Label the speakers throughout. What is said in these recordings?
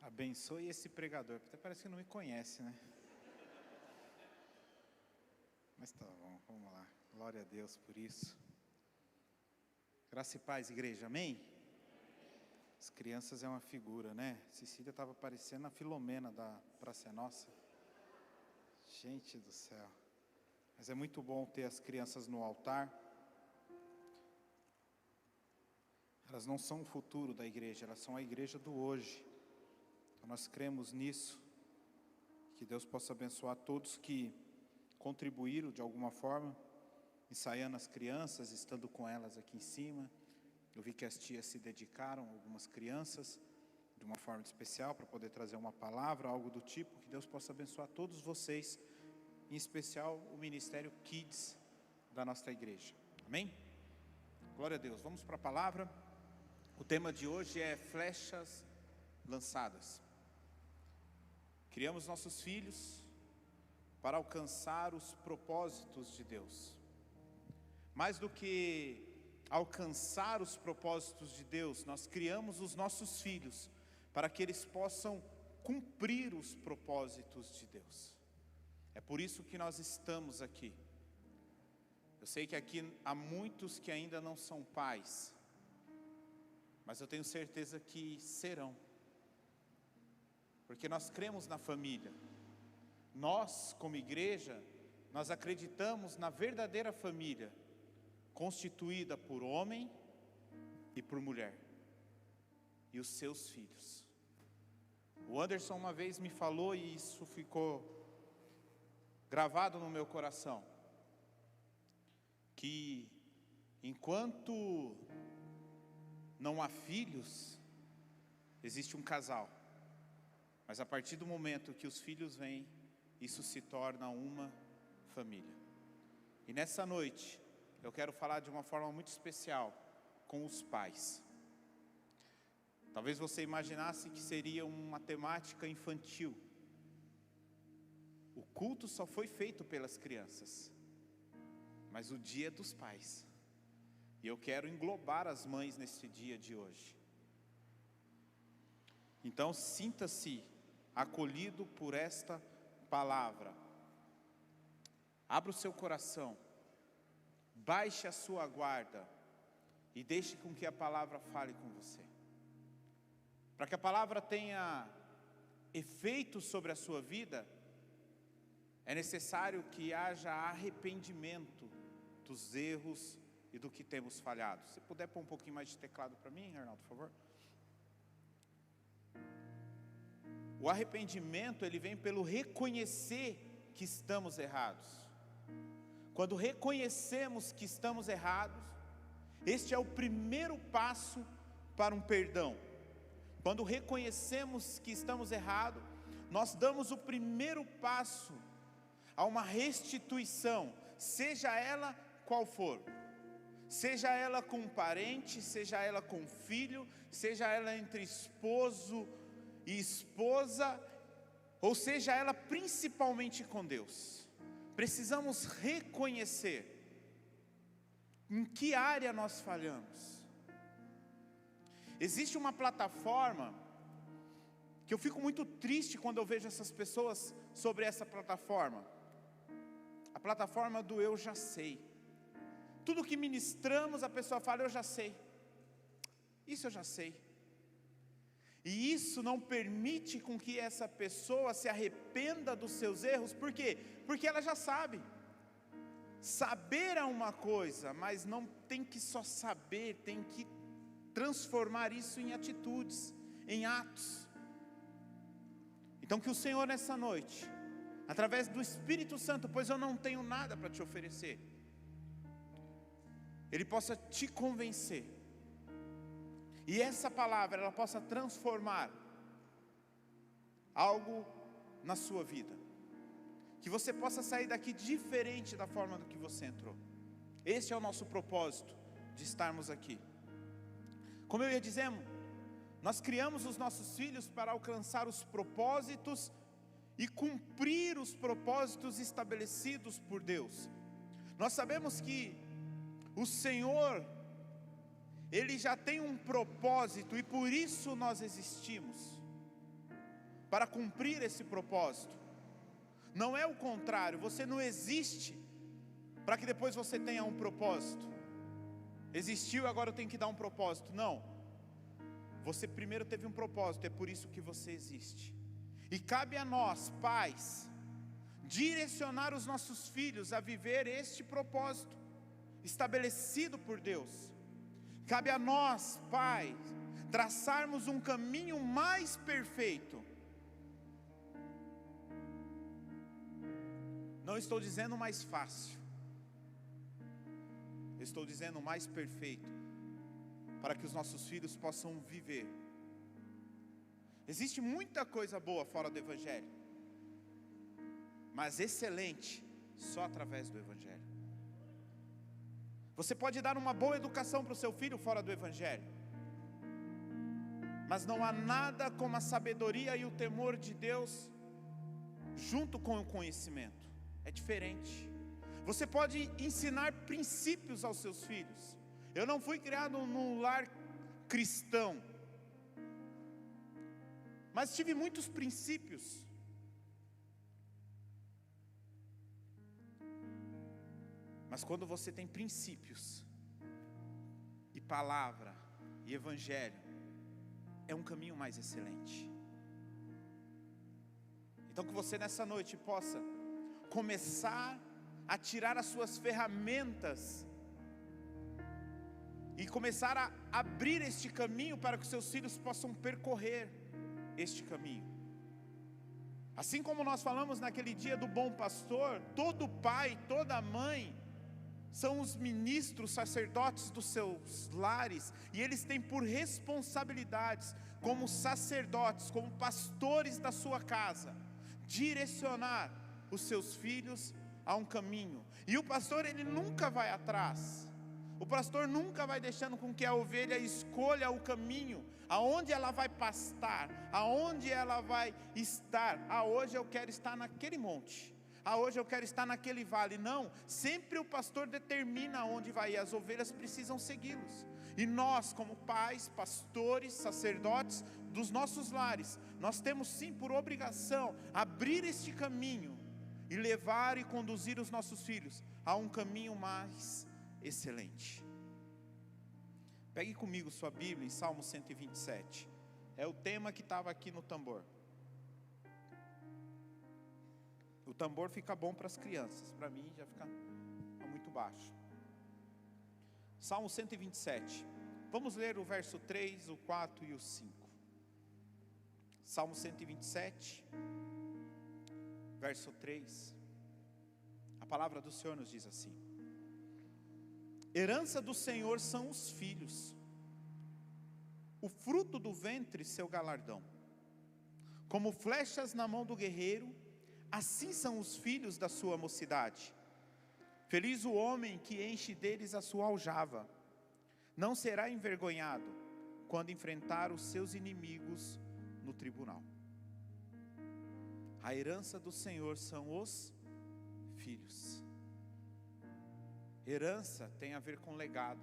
Speaker 1: Abençoe esse pregador, até parece que não me conhece, né? Mas tá bom, vamos lá. Glória a Deus por isso. Graça e paz, igreja, amém? As crianças é uma figura, né? Cecília estava parecendo a Filomena da Praça é Nossa. Gente do céu. Mas é muito bom ter as crianças no altar. Elas não são o futuro da igreja, elas são a igreja do hoje. Então nós cremos nisso. Que Deus possa abençoar todos que contribuíram de alguma forma, ensaiando as crianças, estando com elas aqui em cima. Eu vi que as tias se dedicaram, algumas crianças, de uma forma especial, para poder trazer uma palavra, algo do tipo. Que Deus possa abençoar todos vocês, em especial o Ministério Kids da nossa igreja. Amém? Glória a Deus. Vamos para a palavra. O tema de hoje é flechas lançadas. Criamos nossos filhos para alcançar os propósitos de Deus. Mais do que alcançar os propósitos de Deus, nós criamos os nossos filhos para que eles possam cumprir os propósitos de Deus. É por isso que nós estamos aqui. Eu sei que aqui há muitos que ainda não são pais, mas eu tenho certeza que serão. Porque nós cremos na família. Nós, como igreja, nós acreditamos na verdadeira família, constituída por homem e por mulher, e os seus filhos. O Anderson uma vez me falou, e isso ficou gravado no meu coração, que enquanto não há filhos, existe um casal. Mas a partir do momento que os filhos vêm, isso se torna uma família. E nessa noite, eu quero falar de uma forma muito especial com os pais. Talvez você imaginasse que seria uma temática infantil. O culto só foi feito pelas crianças, mas o dia é dos pais. E eu quero englobar as mães nesse dia de hoje. Então sinta-se acolhido por esta palavra. Abra o seu coração, baixe a sua guarda e deixe com que a palavra fale com você. Para que a palavra tenha efeito sobre a sua vida, é necessário que haja arrependimento dos erros e do que temos falhado. Se puder pôr um pouquinho mais de teclado para mim, Arnaldo, por favor. O arrependimento, ele vem pelo reconhecer que estamos errados. Quando reconhecemos que estamos errados, este é o primeiro passo para um perdão. Quando reconhecemos que estamos errados, nós damos o primeiro passo a uma restituição, seja ela qual for. Seja ela com um parente, seja ela com um filho, seja ela entre esposo e esposa, ou seja ela principalmente com Deus. Precisamos reconhecer em que área nós falhamos. Existe uma plataforma que eu fico muito triste quando eu vejo essas pessoas sobre essa plataforma. A plataforma do eu já sei. Tudo que ministramos, a pessoa fala, eu já sei. Isso eu já sei. E isso não permite com que essa pessoa se arrependa dos seus erros. Por quê? Porque ela já sabe. Saber é uma coisa, mas não tem que só saber, tem que transformar isso em atitudes, em atos. Então que o Senhor nessa noite, através do Espírito Santo, pois eu não tenho nada para te oferecer, Ele possa te convencer. E essa palavra, ela possa transformar algo na sua vida. Que você possa sair daqui diferente da forma do que você entrou. Esse é o nosso propósito de estarmos aqui. Como eu ia dizendo, nós criamos os nossos filhos para alcançar os propósitos e cumprir os propósitos estabelecidos por Deus. Nós sabemos que o Senhor, Ele já tem um propósito e por isso nós existimos. para cumprir esse propósito. Não é o contrário, você não existe para que depois você tenha um propósito. Existiu, agora eu tenho que dar um propósito. Não, você primeiro teve um propósito, é por isso que você existe. E cabe a nós, pais, direcionar os nossos filhos a viver este propósito estabelecido por Deus. Cabe a nós, pais, traçarmos um caminho mais perfeito. Não estou dizendo mais fácil, eu estou dizendo mais perfeito, para que os nossos filhos possam viver. Existe muita coisa boa fora do Evangelho, mas excelente só através do Evangelho. Você pode dar uma boa educação para o seu filho fora do Evangelho, mas não há nada como a sabedoria e o temor de Deus junto com o conhecimento. É diferente. Você pode ensinar princípios aos seus filhos. Eu não fui criado num lar cristão, mas tive muitos princípios. Mas quando você tem princípios, e palavra, e evangelho, é um caminho mais excelente. Então que você nessa noite possa começar a tirar as suas ferramentas e começar a abrir este caminho para que os seus filhos possam percorrer este caminho. Assim como nós falamos naquele dia do bom pastor, todo pai, toda mãe são os ministros, sacerdotes dos seus lares, e eles têm por responsabilidades, como sacerdotes, como pastores da sua casa, direcionar os seus filhos a um caminho. E o pastor, ele nunca vai atrás. O pastor nunca vai deixando com que a ovelha escolha o caminho, aonde ela vai pastar, aonde ela vai estar. Hoje eu quero estar naquele monte, hoje eu quero estar naquele vale. Não, sempre o pastor determina aonde vai, e as ovelhas precisam segui-los. E nós, como pais, pastores, sacerdotes dos nossos lares, nós temos sim por obrigação abrir este caminho e levar e conduzir os nossos filhos a um caminho mais excelente. Pegue comigo sua Bíblia em Salmo 127. É o tema que estava aqui no tambor. O tambor fica bom para as crianças, para mim já fica muito baixo. Salmo 127. Vamos ler o verso 3, o 4 e o 5. Salmo 127, verso 3. A palavra do Senhor nos diz assim: herança do Senhor são os filhos, o fruto do ventre seu galardão. Como flechas na mão do guerreiro, assim são os filhos da sua mocidade. Feliz o homem que enche deles a sua aljava. Não será envergonhado quando enfrentar os seus inimigos no tribunal. A herança do Senhor são os filhos. Herança tem a ver com legado.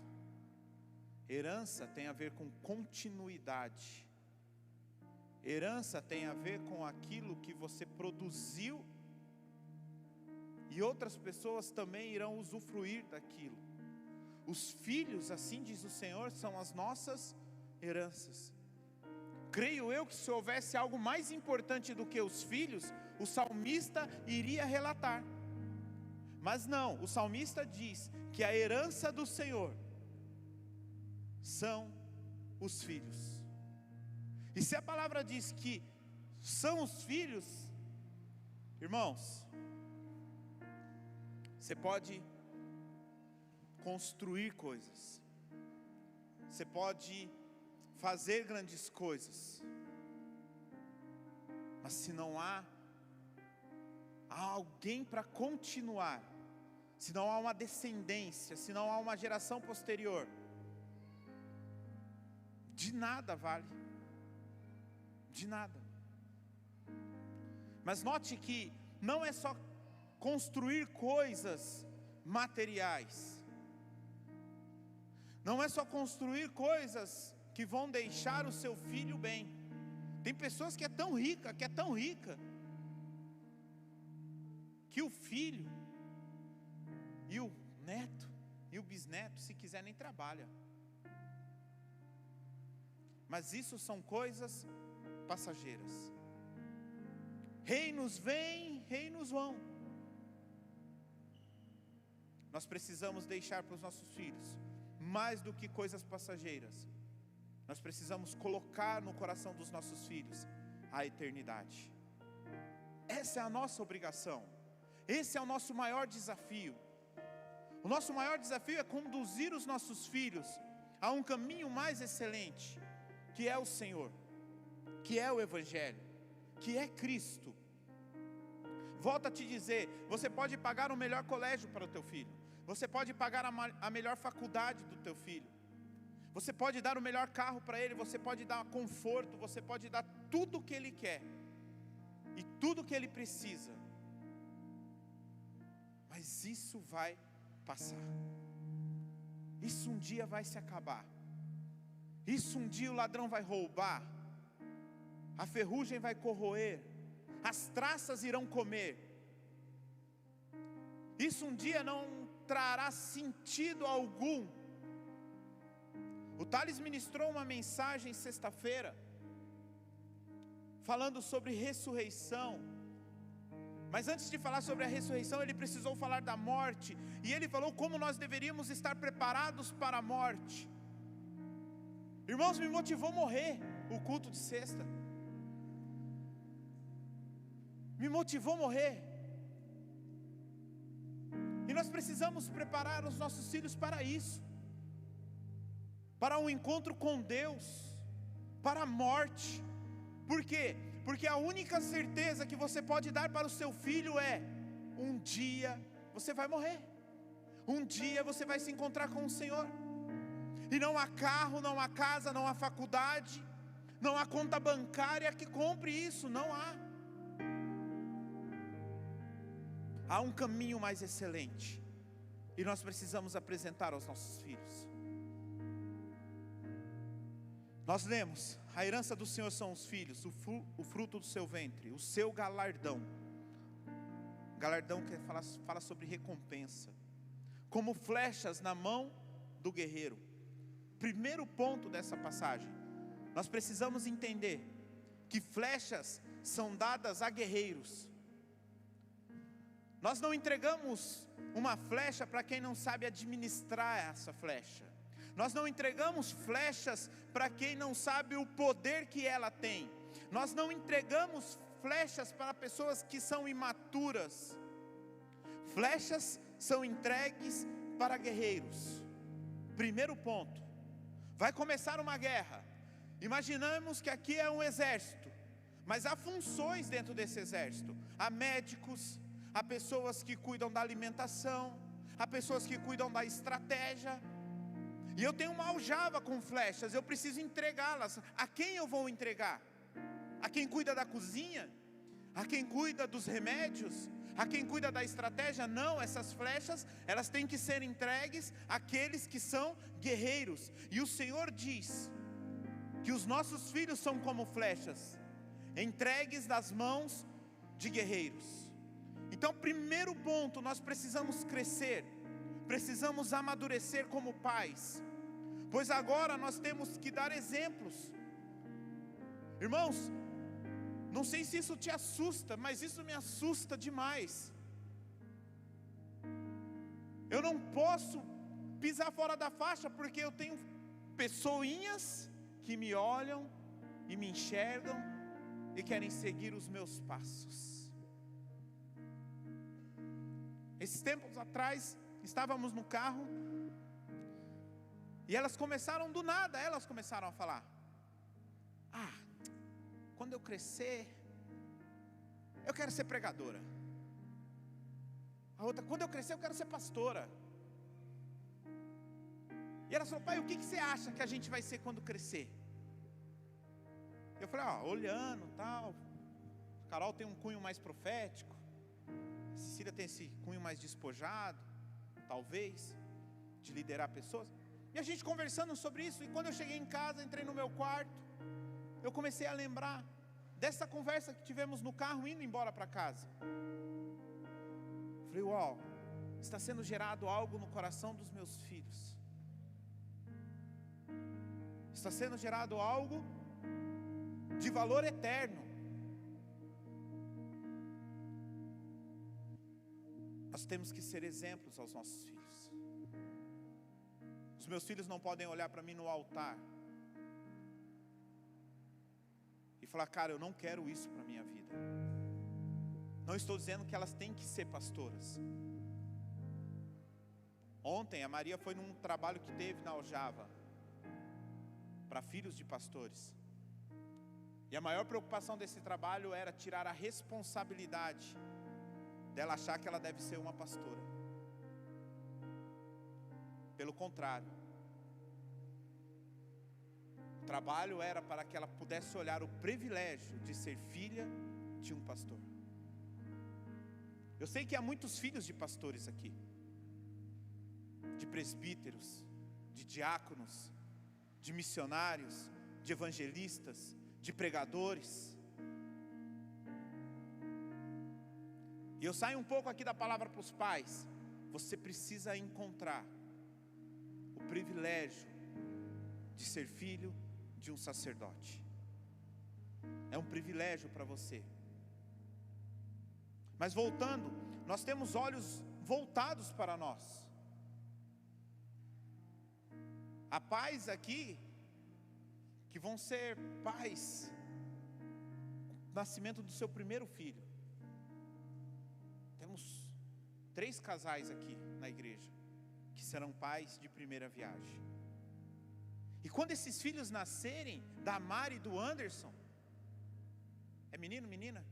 Speaker 1: Herança tem a ver com continuidade. Herança tem a ver com aquilo que você produziu, e outras pessoas também irão usufruir daquilo. Os filhos, assim diz o Senhor, são as nossas heranças. Creio eu que se houvesse algo mais importante do que os filhos, o salmista iria relatar. Mas não, o salmista diz que a herança do Senhor são os filhos. E se a palavra diz que são os filhos, irmãos, você pode construir coisas, você pode fazer grandes coisas, mas se não há alguém para continuar, se não há uma descendência, se não há uma geração posterior, de nada vale, de nada. Mas note que não é só construir coisas materiais, não é só construir coisas que vão deixar o seu filho bem, Tem pessoas que é tão rica, que o filho e o neto e o bisneto, se quiser, nem trabalha. Mas isso são coisas passageiras. Reinos vêm, reinos vão. Nós precisamos deixar para os nossos filhos, mais do que coisas passageiras, nós precisamos colocar no coração dos nossos filhos a eternidade. Essa é a nossa obrigação. Esse é o nosso maior desafio. O nosso maior desafio é conduzir os nossos filhos a um caminho mais excelente, que é o Senhor, que é o Evangelho, que é Cristo. Volto a te dizer, você pode pagar o melhor colégio para o teu filho, você pode pagar a melhor faculdade do teu filho, você pode dar o melhor carro para ele, você pode dar conforto, você pode dar tudo o que ele quer e tudo o que ele precisa, mas isso vai passar. Isso um dia vai se acabar. Isso um dia o ladrão vai roubar, a ferrugem vai corroer, as traças irão comer. Isso um dia não trará sentido algum. O Thales ministrou uma mensagem sexta-feira, falando sobre ressurreição. Mas antes de falar sobre a ressurreição, ele precisou falar da morte. E ele falou como nós deveríamos estar preparados para a morte. Irmãos, me motivou a morrer o culto de sexta. Me motivou a morrer. E nós precisamos preparar os nossos filhos para isso. Para um encontro com Deus. Para a morte. Por quê? Porque a única certeza que você pode dar para o seu filho é: um dia você vai morrer. Um dia você vai se encontrar com o Senhor. E não há carro, não há casa, não há faculdade, não há conta bancária que compre isso, não há. Há um caminho mais excelente, e nós precisamos apresentar aos nossos filhos. Nós lemos: a herança do Senhor são os filhos, o fruto do seu ventre, o seu galardão. Galardão que fala sobre recompensa. Como flechas na mão do guerreiro. Primeiro ponto dessa passagem, nós precisamos entender que flechas são dadas a guerreiros. Nós não entregamos uma flecha para quem não sabe administrar essa flecha. Nós não entregamos flechas para quem não sabe o poder que ela tem. Nós não entregamos flechas para pessoas que são imaturas. Flechas são entregues para guerreiros. Primeiro ponto. Vai começar uma guerra. Imaginamos que aqui é um exército, mas há funções dentro desse exército. Há médicos, há pessoas que cuidam da alimentação, há pessoas que cuidam da estratégia. E eu tenho uma aljava com flechas, eu preciso entregá-las. A quem eu vou entregar? A quem cuida da cozinha? A quem cuida dos remédios? A quem cuida da estratégia? Não, essas flechas, elas têm que ser entregues àqueles que são guerreiros. E o Senhor diz que os nossos filhos são como flechas, entregues nas mãos de guerreiros. Então, primeiro ponto, nós precisamos crescer, precisamos amadurecer como pais, pois agora nós temos que dar exemplos. Irmãos, não sei se isso te assusta, mas isso me assusta demais. Eu não posso pisar fora da faixa, porque eu tenho pessoinhas que me olham e me enxergam e querem seguir os meus passos. Esses tempos atrás, estávamos no carro, e elas começaram do nada, elas começaram a falar: quando eu crescer, eu quero ser pregadora. A outra: quando eu crescer, eu quero ser pastora. E ela falou: pai, o que você acha que a gente vai ser quando crescer? Eu falei: olhando, tal. Carol tem um cunho mais profético, Cecília tem esse cunho mais despojado, talvez, de liderar pessoas. E a gente conversando sobre isso. E quando eu cheguei em casa, entrei no meu quarto, eu comecei a lembrar dessa conversa que tivemos no carro indo embora para casa. Falei, uau, está sendo gerado algo no coração dos meus filhos. Está sendo gerado algo de valor eterno. Nós temos que ser exemplos aos nossos filhos. Os meus filhos não podem olhar para mim no altar e falar, cara, eu não quero isso para a minha vida. Não estou dizendo que elas têm que ser pastoras. Ontem a Maria foi num trabalho que teve na Aljava, para filhos de pastores. E a maior preocupação desse trabalho era tirar a responsabilidade dela achar que ela deve ser uma pastora. Pelo contrário, o trabalho era para que ela pudesse olhar o privilégio de ser filha de um pastor. Eu sei que há muitos filhos de pastores aqui, de presbíteros, de diáconos, de missionários, de evangelistas, de pregadores. E eu saio um pouco aqui da palavra para os pais. Você precisa encontrar o privilégio de ser filho de um sacerdote. É um privilégio para você. Mas voltando, nós temos olhos voltados para nós. Há pais aqui que vão ser pais no nascimento do seu primeiro filho. Temos 3 casais aqui na igreja que serão pais de primeira viagem. E quando esses filhos nascerem, da Mari e do Anderson, é menino, menina?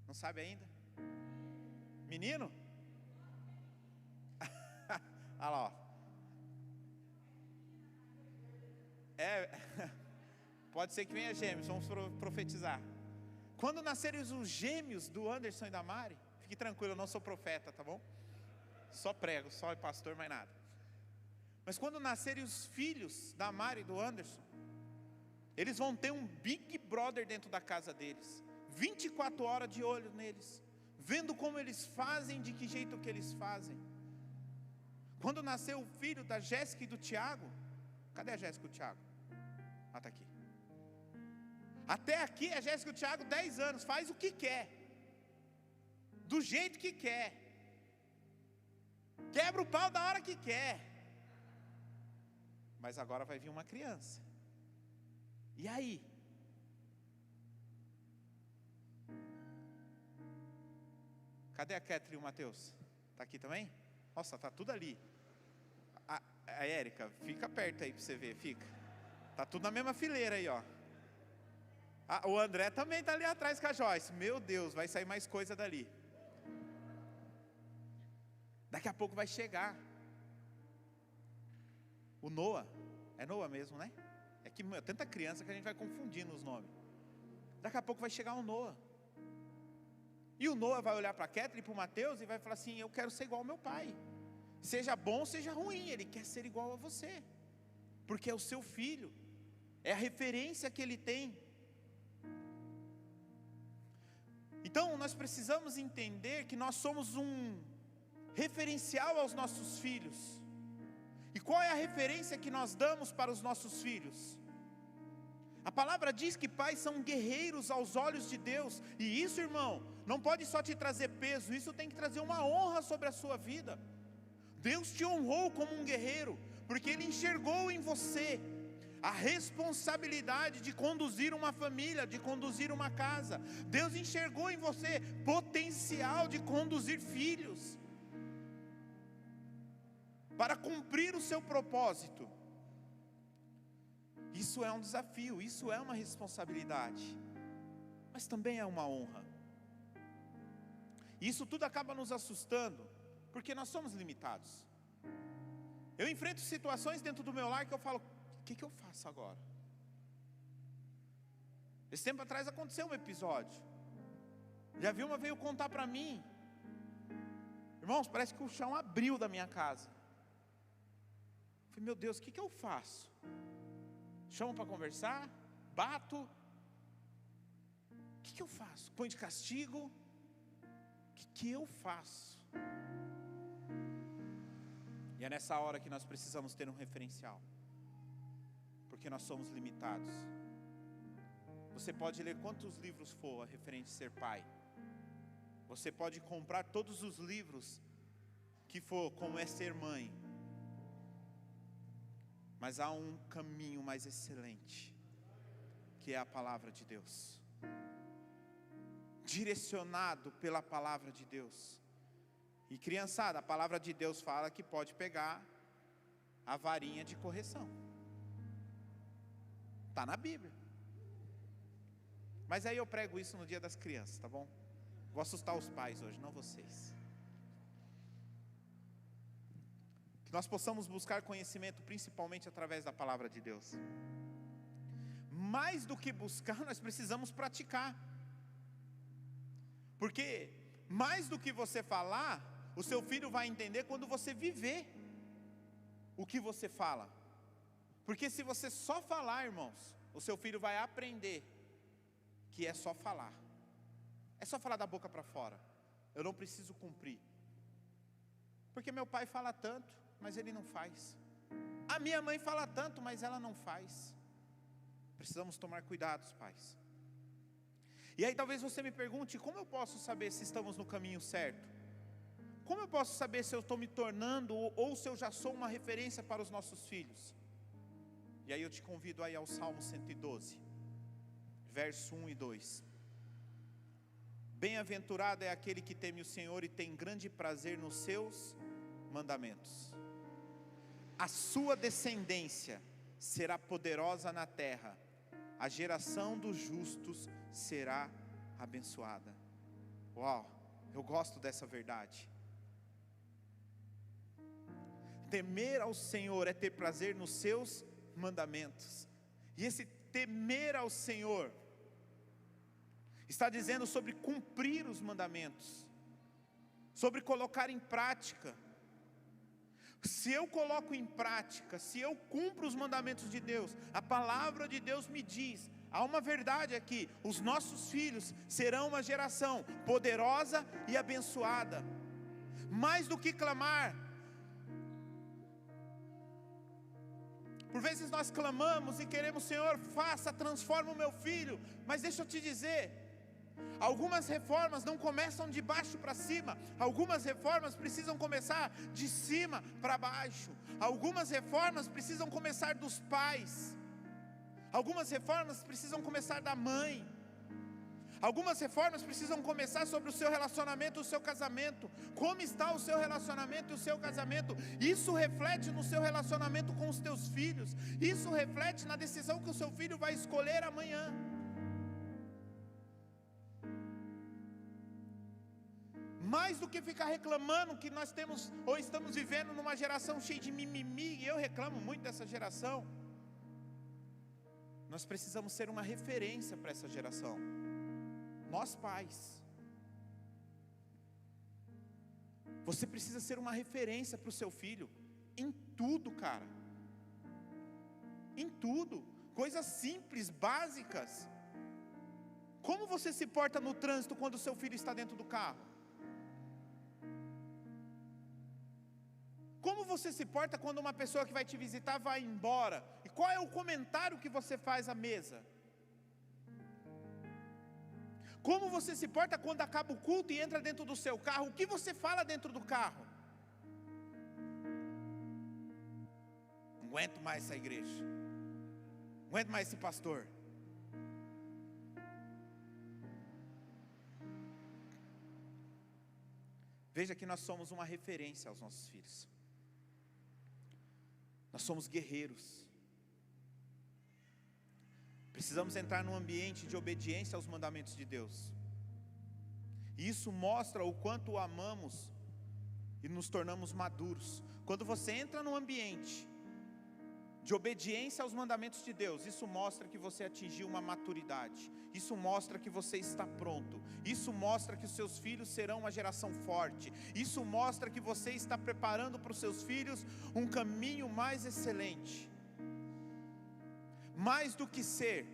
Speaker 1: Não sabe ainda? Menino? Olha lá, ó. Pode ser que venha gêmeos, vamos profetizar. Quando nascerem os gêmeos do Anderson e da Mari, fique tranquilo, eu não sou profeta, tá bom? Só prego, só pastor, mais nada. Mas quando nascerem os filhos da Mari e do Anderson, eles vão ter um Big Brother dentro da casa deles, 24 horas de olho neles, vendo como eles fazem, de que jeito que eles fazem. Quando nascer o filho da Jéssica e do Tiago, cadê a Jéssica e o Tiago? Ah, está aqui. Até aqui a Jéssica e o Tiago, 10 anos, faz o que quer, do jeito que quer, quebra o pau da hora que quer. Mas agora vai vir uma criança. E aí? Cadê a Kathleen e o Mateus? Está aqui também? Nossa, está tudo ali. A Érica, fica perto aí para você ver, fica. Está tudo na mesma fileira aí, ó. O André também está ali atrás com a Joyce. Meu Deus, vai sair mais coisa dali. Daqui a pouco vai chegar o Noah. É Noah mesmo, né? É que é tanta criança que a gente vai confundindo os nomes. Daqui a pouco vai chegar o Noah. E o Noah vai olhar para a Kathleen e para o Mateus e vai falar assim, eu quero ser igual ao meu pai. Seja bom, seja ruim, ele quer ser igual a você. Porque é o seu filho. É a referência que ele tem. Então nós precisamos entender que nós somos um referencial aos nossos filhos. E qual é a referência que nós damos para os nossos filhos? A palavra diz que pais são guerreiros aos olhos de Deus. E isso, irmão, não pode só te trazer peso, isso tem que trazer uma honra sobre a sua vida. Deus te honrou como um guerreiro, porque Ele enxergou em você a responsabilidade de conduzir uma família, de conduzir uma casa. Deus enxergou em você potencial de conduzir filhos, para cumprir o seu propósito. Isso é um desafio, isso é uma responsabilidade, mas também é uma honra. Isso tudo acaba nos assustando, porque nós somos limitados. Eu enfrento situações dentro do meu lar que eu falo, o que eu faço agora? Esse tempo atrás aconteceu um episódio. Já viu uma veio contar para mim, irmãos, parece que o chão abriu da minha casa. Eu falei, meu Deus, o que eu faço? Chamo para conversar, bato, O que eu faço? Põe de castigo? O que eu faço? E é nessa hora que nós precisamos ter um referencial, porque nós somos limitados. Você pode ler quantos livros for a referente a ser pai. Você pode comprar todos os livros que for como é ser mãe. Mas há um caminho mais excelente, que é a palavra de Deus. Direcionado pela palavra de Deus. E criançada, a palavra de Deus fala que pode pegar a varinha de correção. Está na Bíblia. Mas aí eu prego isso no dia das crianças, tá bom? Vou assustar os pais hoje, não vocês. Que nós possamos buscar conhecimento principalmente através da palavra de Deus. Mais do que buscar, nós precisamos praticar. Porque mais do que você falar, o seu filho vai entender quando você viver o que você fala. Porque se você só falar, irmãos, o seu filho vai aprender que é só falar. É só falar da boca para fora. Eu não preciso cumprir. Porque meu pai fala tanto, mas ele não faz. A minha mãe fala tanto, mas ela não faz. Precisamos tomar cuidados, pais. E aí talvez você me pergunte, como eu posso saber se estamos no caminho certo? Como eu posso saber se eu estou me tornando ou se eu já sou uma referência para os nossos filhos? E aí eu te convido aí ao Salmo 112, verso 1 e 2. Bem-aventurado é aquele que teme o Senhor e tem grande prazer nos seus mandamentos. A sua descendência será poderosa na terra, a geração dos justos será abençoada. Uau, eu gosto dessa verdade. Temer ao Senhor é ter prazer nos seus mandamentos. E esse temer ao Senhor está dizendo sobre cumprir os mandamentos, sobre colocar em prática. Se eu coloco em prática, se eu cumpro os mandamentos de Deus, a palavra de Deus me diz, há uma verdade aqui: os nossos filhos serão uma geração poderosa e abençoada. Mais do que clamar, por vezes nós clamamos e queremos, Senhor, faça, transforma o meu filho. Mas deixa eu te dizer, algumas reformas não começam de baixo para cima. Algumas reformas precisam começar de cima para baixo. Algumas reformas precisam começar dos pais. Algumas reformas precisam começar da mãe. Algumas reformas precisam começar sobre o seu relacionamento, o seu casamento. Como está o seu relacionamento e o seu casamento? Isso reflete no seu relacionamento com os teus filhos. Isso reflete na decisão que o seu filho vai escolher amanhã. Mais do que ficar reclamando que nós temos ou estamos vivendo numa geração cheia de mimimi, e eu reclamo muito dessa geração, nós precisamos ser uma referência para essa geração. Nós pais, você precisa ser uma referência para o seu filho, em tudo, cara, em tudo, coisas simples, básicas. Como você se porta no trânsito quando o seu filho está dentro do carro? Como você se porta quando uma pessoa que vai te visitar vai embora? E qual é o comentário que você faz à mesa? Como você se porta quando acaba o culto e entra dentro do seu carro? O que você fala dentro do carro? Não aguento mais essa igreja. Não aguento mais esse pastor. Veja que nós somos uma referência aos nossos filhos. Nós somos guerreiros. Precisamos entrar num ambiente de obediência aos mandamentos de Deus. E isso mostra o quanto o amamos e nos tornamos maduros. Quando você entra num ambiente de obediência aos mandamentos de Deus, isso mostra que você atingiu uma maturidade. Isso mostra que você está pronto. Isso mostra que os seus filhos serão uma geração forte. Isso mostra que você está preparando para os seus filhos um caminho mais excelente. Mais do que ser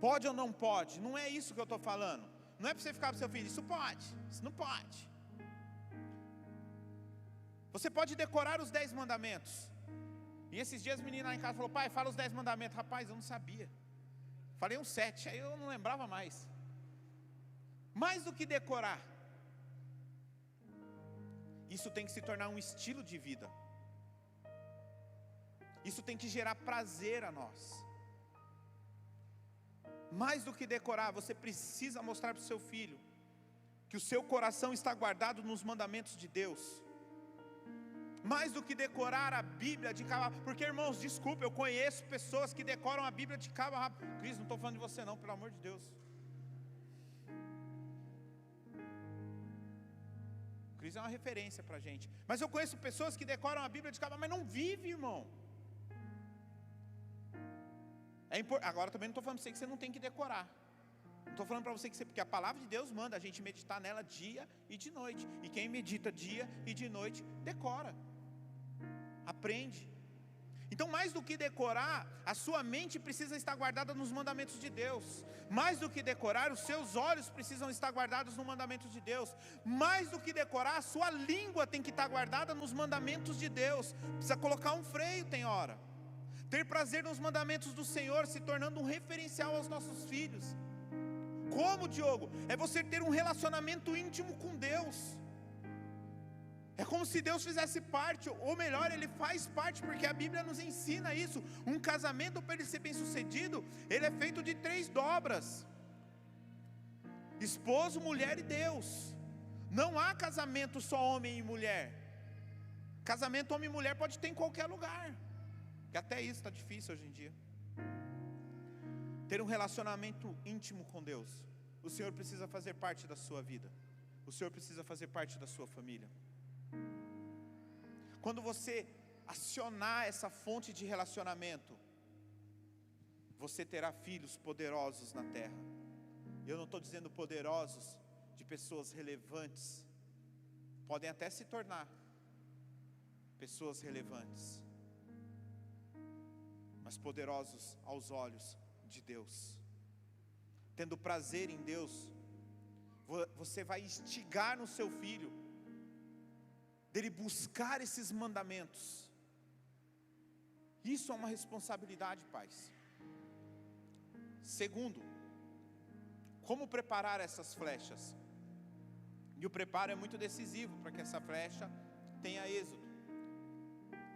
Speaker 1: Pode ou não pode? Não é isso que eu estou falando. Não é para você ficar para o seu filho, isso pode, isso não pode. Você pode decorar os 10 mandamentos. E esses dias a menina lá em casa falou: pai, fala os 10 mandamentos. Rapaz, eu não sabia. Falei uns 7, aí eu não lembrava mais. Mais do que decorar, isso tem que se tornar um estilo de vida. Isso tem que gerar prazer a nós. Mais do que decorar, você precisa mostrar para o seu filho que o seu coração está guardado nos mandamentos de Deus. Mais do que decorar a Bíblia de cabo a rabo. Porque, irmãos, desculpa, eu conheço pessoas que decoram a Bíblia de cabo a rabo. Cris, não estou falando de você não, pelo amor de Deus. Cris é uma referência para a gente. Mas eu conheço pessoas que decoram a Bíblia de cabo a rabo, mas não vivem, irmão. Agora também não estou falando para você que você não tem que decorar. Não estou falando para você que porque a palavra de Deus manda a gente meditar nela dia e de noite. E quem medita dia e de noite, decora, aprende. Então, mais do que decorar, a sua mente precisa estar guardada nos mandamentos de Deus. Mais do que decorar, os seus olhos precisam estar guardados nos mandamentos de Deus. Mais do que decorar, a sua língua tem que estar guardada nos mandamentos de Deus. Precisa colocar um freio, tem hora. Ter prazer nos mandamentos do Senhor, se tornando um referencial aos nossos filhos. Como, Diogo? É você ter um relacionamento íntimo com Deus. É como se Deus fizesse parte, ou melhor, Ele faz parte, porque a Bíblia nos ensina isso. Um casamento, para ele ser bem sucedido, ele é feito de 3 dobras: esposo, mulher e Deus. Não há casamento só homem e mulher. Casamento homem e mulher pode ter em qualquer lugar, que até isso está difícil hoje em dia. Ter um relacionamento íntimo com Deus. O Senhor precisa fazer parte da sua vida. O Senhor precisa fazer parte da sua família. Quando você acionar essa fonte de relacionamento, você terá filhos poderosos na terra. Eu não estou dizendo poderosos de pessoas relevantes. Podem até se tornar pessoas relevantes, mas poderosos aos olhos de Deus. Tendo prazer em Deus, você vai instigar no seu filho, dele buscar esses mandamentos. Isso é uma responsabilidade, pais. Segundo, como preparar essas flechas? E o preparo é muito decisivo para que essa flecha tenha êxito.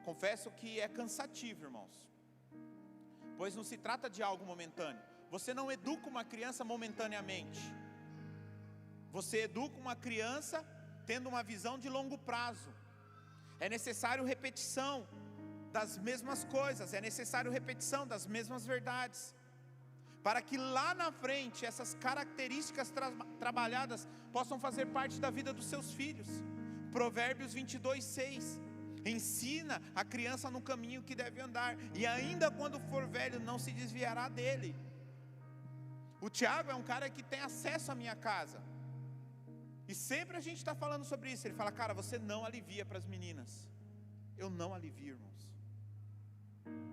Speaker 1: Confesso que é cansativo, irmãos, pois não se trata de algo momentâneo. Você não educa uma criança momentaneamente. Você educa uma criança tendo uma visão de longo prazo. É necessário repetição das mesmas coisas, é necessário repetição das mesmas verdades, para que lá na frente essas características trabalhadas possam fazer parte da vida dos seus filhos. Provérbios 22:6. Ensina a criança no caminho que deve andar, e ainda quando for velho não se desviará dele. O Tiago é um cara que tem acesso à minha casa, e sempre a gente está falando sobre isso. Ele fala: cara, você não alivia para as meninas. Eu não alivio, irmãos.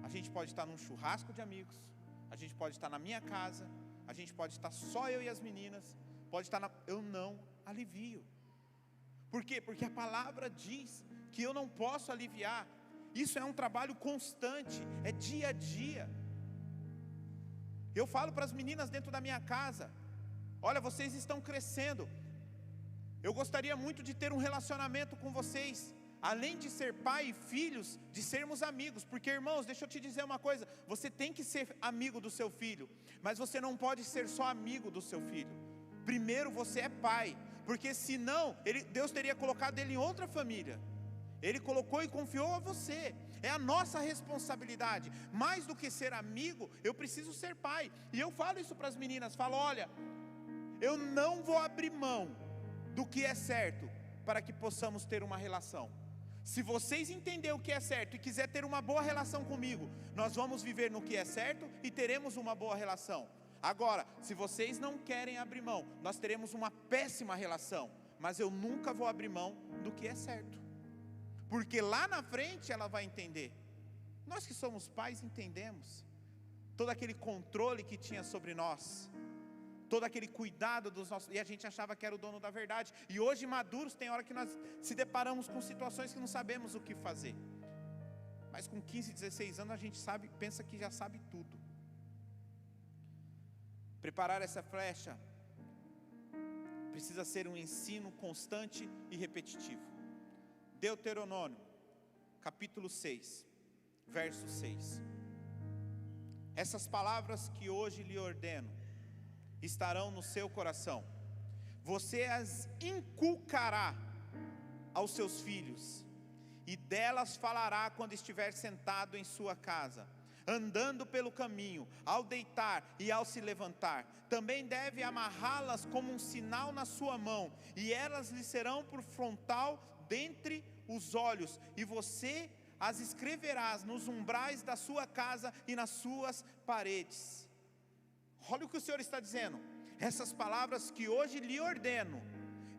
Speaker 1: A gente pode estar num churrasco de amigos, a gente pode estar na minha casa, a gente pode estar só eu e as meninas, eu não alivio. Por quê? Porque a palavra diz que eu não posso aliviar. Isso é um trabalho constante, é dia a dia. Eu falo para as meninas dentro da minha casa: olha, vocês estão crescendo, eu gostaria muito de ter um relacionamento com vocês, além de ser pai e filhos, de sermos amigos. Porque, irmãos, deixa eu te dizer uma coisa: você tem que ser amigo do seu filho, mas você não pode ser só amigo do seu filho. Primeiro você é pai, porque senão Deus teria colocado ele em outra família. Ele colocou e confiou a você. É a nossa responsabilidade. Mais do que ser amigo, eu preciso ser pai. E eu falo isso para as meninas, falo: olha, eu não vou abrir mão do que é certo para que possamos ter uma relação. Se vocês entenderem o que é certo e quiser ter uma boa relação comigo, nós vamos viver no que é certo e teremos uma boa relação. Agora, se vocês não querem abrir mão, nós teremos uma péssima relação. Mas eu nunca vou abrir mão do que é certo, porque lá na frente ela vai entender. Nós que somos pais entendemos. todo aquele controle que tinha sobre nós, todo aquele cuidado dos nossos, e a gente achava que era o dono da verdade. E hoje, maduros, tem hora que nós se deparamos com situações que não sabemos o que fazer. Mas com 15, 16 anos a gente pensa que já sabe tudo. Preparar essa flecha precisa ser um ensino constante e repetitivo. Deuteronômio, capítulo 6, verso 6. Essas palavras que hoje lhe ordeno estarão no seu coração. Você as inculcará aos seus filhos, e delas falará quando estiver sentado em sua casa, andando pelo caminho, ao deitar e ao se levantar. Também deve amarrá-las como um sinal na sua mão, e elas lhe serão por frontal dentre os olhos, e você as escreverás nos umbrais da sua casa e nas suas paredes. Olha o que o Senhor está dizendo: essas palavras que hoje lhe ordeno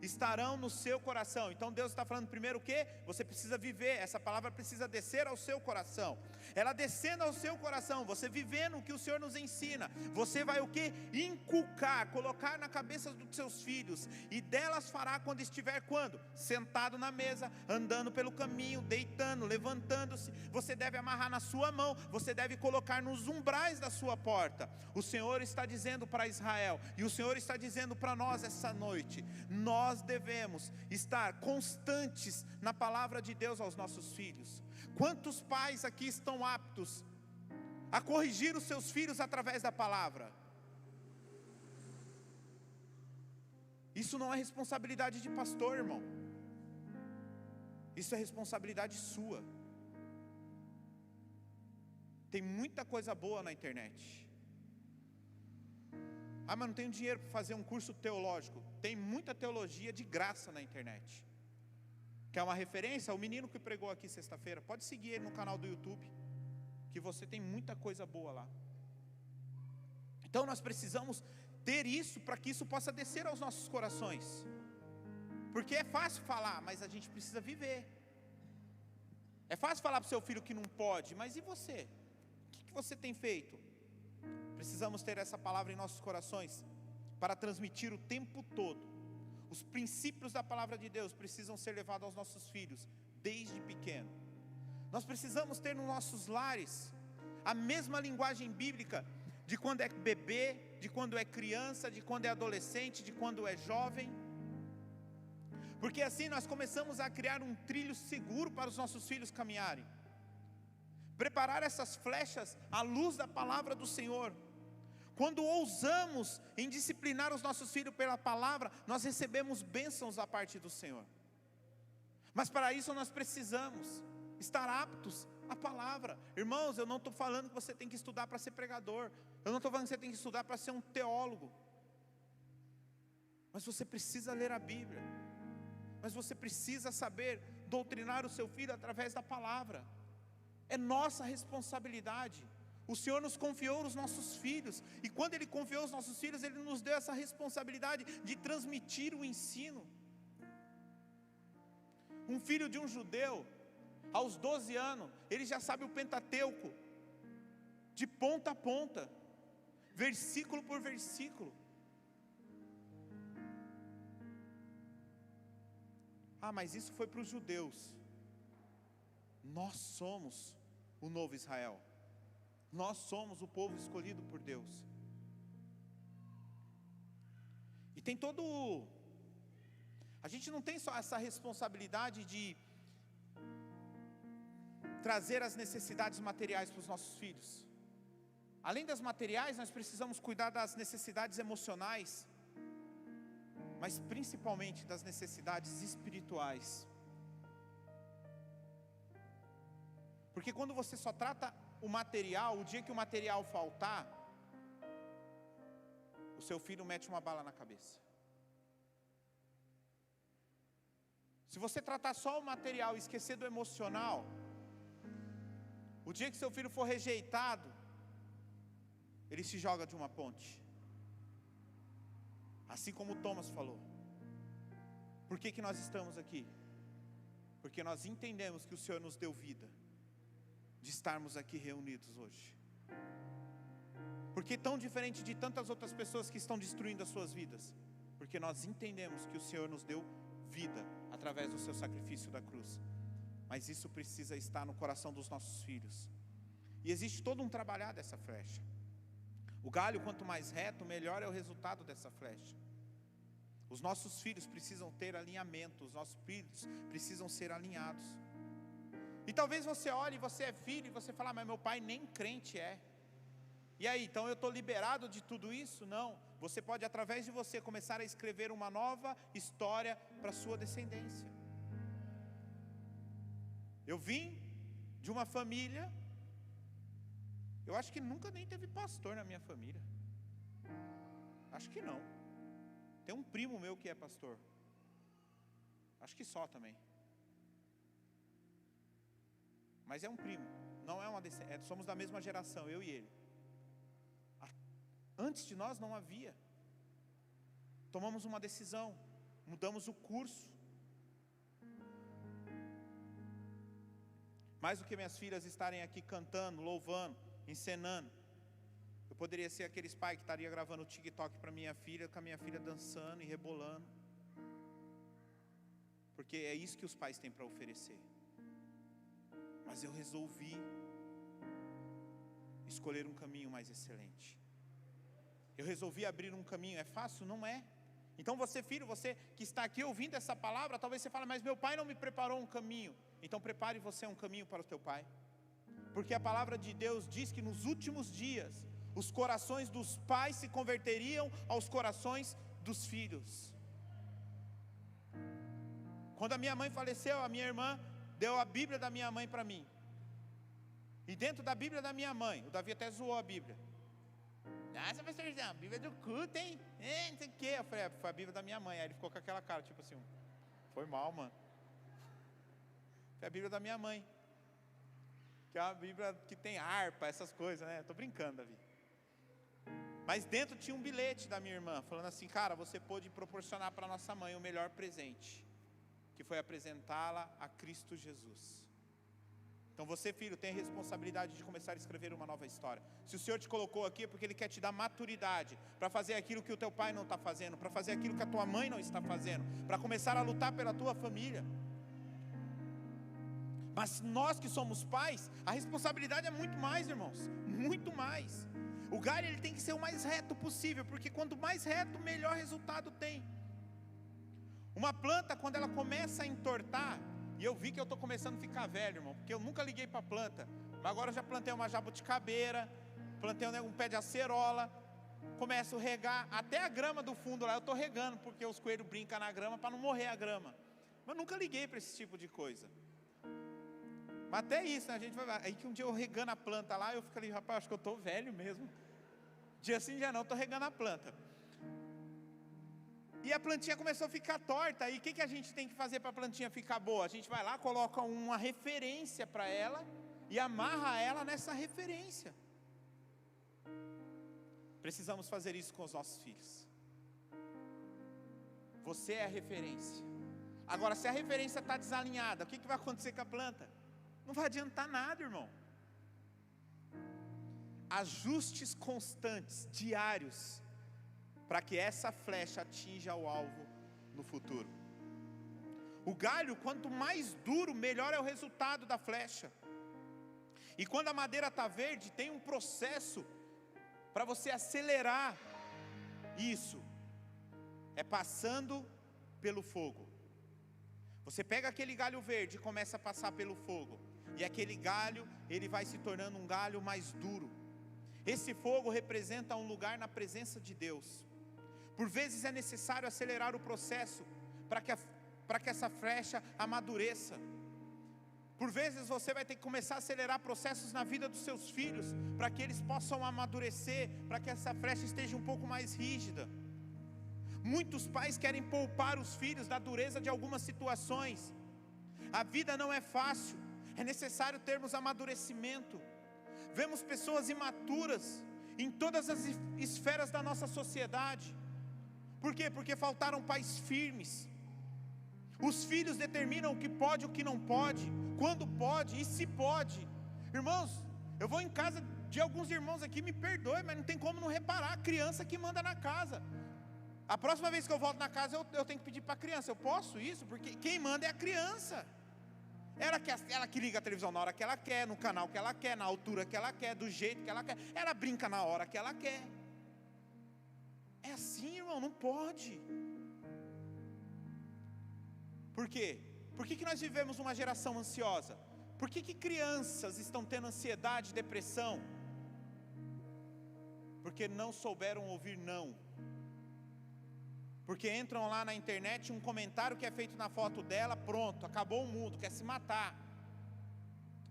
Speaker 1: estarão no seu coração. Então Deus está falando primeiro o quê? Você precisa viver, essa palavra precisa descer ao seu coração. Ela descendo ao seu coração, você vivendo o que o Senhor nos ensina, você vai o quê? Inculcar, colocar na cabeça dos seus filhos, e delas fará quando estiver quando? Sentado na mesa, andando pelo caminho, deitando, levantando-se. Você deve amarrar na sua mão, você deve colocar nos umbrais da sua porta. O Senhor está dizendo para Israel, e o Senhor está dizendo para nós essa noite: nós devemos estar constantes na palavra de Deus aos nossos filhos. Quantos pais aqui estão aptos a corrigir os seus filhos através da palavra? Isso não é responsabilidade de pastor, irmão. Isso é responsabilidade sua. Tem muita coisa boa na internet. Ah, mas não tenho dinheiro para fazer um curso teológico. Tem muita teologia de graça na internet. Quer uma referência? O menino que pregou aqui sexta-feira, pode seguir ele no canal do YouTube, que você tem muita coisa boa lá. Então nós precisamos ter isso, para que isso possa descer aos nossos corações. Porque é fácil falar, mas a gente precisa viver. É fácil falar para o seu filho que não pode, mas e você? O que você tem feito? Precisamos ter essa palavra em nossos corações, para transmitir o tempo todo. Os princípios da palavra de Deus precisam ser levados aos nossos filhos, desde pequeno. Nós precisamos ter nos nossos lares a mesma linguagem bíblica, de quando é bebê, de quando é criança, de quando é adolescente, de quando é jovem. Porque assim nós começamos a criar um trilho seguro para os nossos filhos caminharem. Preparar essas flechas à luz da palavra do Senhor. Quando ousamos em disciplinar os nossos filhos pela palavra, nós recebemos bênçãos da parte do Senhor. Mas para isso nós precisamos estar aptos à palavra. Irmãos, eu não estou falando que você tem que estudar para ser pregador. Eu não estou falando que você tem que estudar para ser um teólogo. Mas você precisa ler a Bíblia. Mas você precisa saber doutrinar o seu filho através da palavra. É nossa responsabilidade. O Senhor nos confiou os nossos filhos, e quando Ele confiou os nossos filhos, Ele nos deu essa responsabilidade de transmitir o ensino. Um filho de um judeu, aos 12 anos, ele já sabe o Pentateuco, de ponta a ponta, versículo por versículo. Ah, mas isso foi para os judeus. Nós somos o novo Israel. Nós somos o povo escolhido por Deus. E tem todo... A gente não tem só essa responsabilidade de trazer as necessidades materiais para os nossos filhos. Além das materiais, nós precisamos cuidar das necessidades emocionais, mas principalmente das necessidades espirituais. Porque quando você só trata o material, o dia que o material faltar, o seu filho mete uma bala na cabeça. Se você tratar só o material e esquecer do emocional, o dia que seu filho for rejeitado, ele se joga de uma ponte. Assim como Thomas falou. Por que nós estamos aqui? Porque nós entendemos que o Senhor nos deu vida, de estarmos aqui reunidos hoje. Por que tão diferente de tantas outras pessoas que estão destruindo as suas vidas? Porque nós entendemos que o Senhor nos deu vida através do seu sacrifício da cruz. Mas isso precisa estar no coração dos nossos filhos. E existe todo um trabalhar dessa flecha. O galho, quanto mais reto, melhor é o resultado dessa flecha. Os nossos filhos precisam ter alinhamento, os nossos filhos precisam ser alinhados. E talvez você olhe, você é filho, e você fala, mas meu pai nem crente é. E aí, então eu estou liberado de tudo isso? Não. Você pode, através de você, começar a escrever uma nova história para a sua descendência. Eu vim de uma família, eu acho que nunca nem teve pastor na minha família. Acho que não. Tem um primo meu que é pastor. Acho que só também. Mas é um primo, não é uma descendência, somos da mesma geração, eu e ele. Antes de nós não havia. Tomamos uma decisão, mudamos o curso. Mais do que minhas filhas estarem aqui cantando, louvando, encenando, eu poderia ser aqueles pais que estaria gravando o TikTok para minha filha, com a minha filha dançando e rebolando. Porque é isso que os pais têm para oferecer. Mas eu resolvi escolher um caminho mais excelente. Eu resolvi abrir um caminho. É fácil? Não é. Então você, filho, você que está aqui ouvindo essa palavra, talvez você fale, mas meu pai não me preparou um caminho. Então prepare você um caminho para o teu pai. Porque a palavra de Deus diz que nos últimos dias, os corações dos pais se converteriam aos corações dos filhos. Quando a minha mãe faleceu, a minha irmã deu a Bíblia da minha mãe para mim. E dentro da Bíblia da minha mãe, o Davi até zoou a Bíblia. Nossa, pastorzão, Bíblia do culto, hein? Não sei o quê. Eu falei, foi a Bíblia da minha mãe. Aí ele ficou com aquela cara, tipo assim, foi mal, mano. Foi a Bíblia da minha mãe. Que é uma Bíblia que tem harpa, essas coisas, né? Tô brincando, Davi. Mas dentro tinha um bilhete da minha irmã, falando assim, cara, você pôde proporcionar para nossa mãe o melhor presente, que foi apresentá-la a Cristo Jesus. Então você, filho, tem a responsabilidade de começar a escrever uma nova história. Se o Senhor te colocou aqui é porque Ele quer te dar maturidade para fazer aquilo que o teu pai não está fazendo, para fazer aquilo que a tua mãe não está fazendo, para começar a lutar pela tua família. Mas nós que somos pais, a responsabilidade é muito mais, irmãos, muito mais. O galho ele tem que ser o mais reto possível, porque quanto mais reto, melhor resultado tem. Uma planta, quando ela começa a entortar, e eu vi que eu estou começando a ficar velho, irmão, porque eu nunca liguei para a planta, mas agora eu já plantei uma jabuticabeira, plantei um pé de acerola, começo a regar, até a grama do fundo lá eu estou regando, porque os coelhos brincam na grama para não morrer a grama. Mas nunca liguei para esse tipo de coisa. Mas até isso, né? A gente vai. Aí que um dia eu regando a planta lá, eu fico ali, rapaz, acho que eu estou velho mesmo. Dia sim, dia não, estou regando a planta. E a plantinha começou a ficar torta. Aí o que a gente tem que fazer para a plantinha ficar boa? A gente vai lá, coloca uma referência para ela e amarra ela nessa referência. Precisamos fazer isso com os nossos filhos. Você é a referência. Agora, se a referência está desalinhada, o que vai acontecer com a planta? Não vai adiantar nada, irmão. Ajustes constantes, diários, para que essa flecha atinja o alvo no futuro. O galho, quanto mais duro, melhor é o resultado da flecha. E quando a madeira está verde, tem um processo para você acelerar isso. É passando pelo fogo. Você pega aquele galho verde e começa a passar pelo fogo. E aquele galho, ele vai se tornando um galho mais duro. Esse fogo representa um lugar na presença de Deus. Por vezes é necessário acelerar o processo para que essa flecha amadureça. Por vezes você vai ter que começar a acelerar processos na vida dos seus filhos, para que eles possam amadurecer, para que essa flecha esteja um pouco mais rígida. Muitos pais querem poupar os filhos da dureza de algumas situações. A vida não é fácil, é necessário termos amadurecimento. Vemos pessoas imaturas em todas as esferas da nossa sociedade. Por quê? Porque faltaram pais firmes. Os filhos determinam o que pode e o que não pode, quando pode e se pode. Irmãos, eu vou em casa de alguns irmãos aqui, me perdoe, mas não tem como não reparar, a criança que manda na casa. A próxima vez que eu volto na casa, eu tenho que pedir para a criança, eu posso isso? Porque quem manda é a criança. Ela que liga a televisão na hora que ela quer, no canal que ela quer, na altura que ela quer, do jeito que ela quer. Ela brinca na hora que ela quer. É assim, irmão, não pode. Por quê? Por que nós vivemos uma geração ansiosa? Por que crianças estão tendo ansiedade, depressão? Porque não souberam ouvir não. Porque entram lá na internet, um comentário que é feito na foto dela, pronto, acabou o mundo, quer se matar.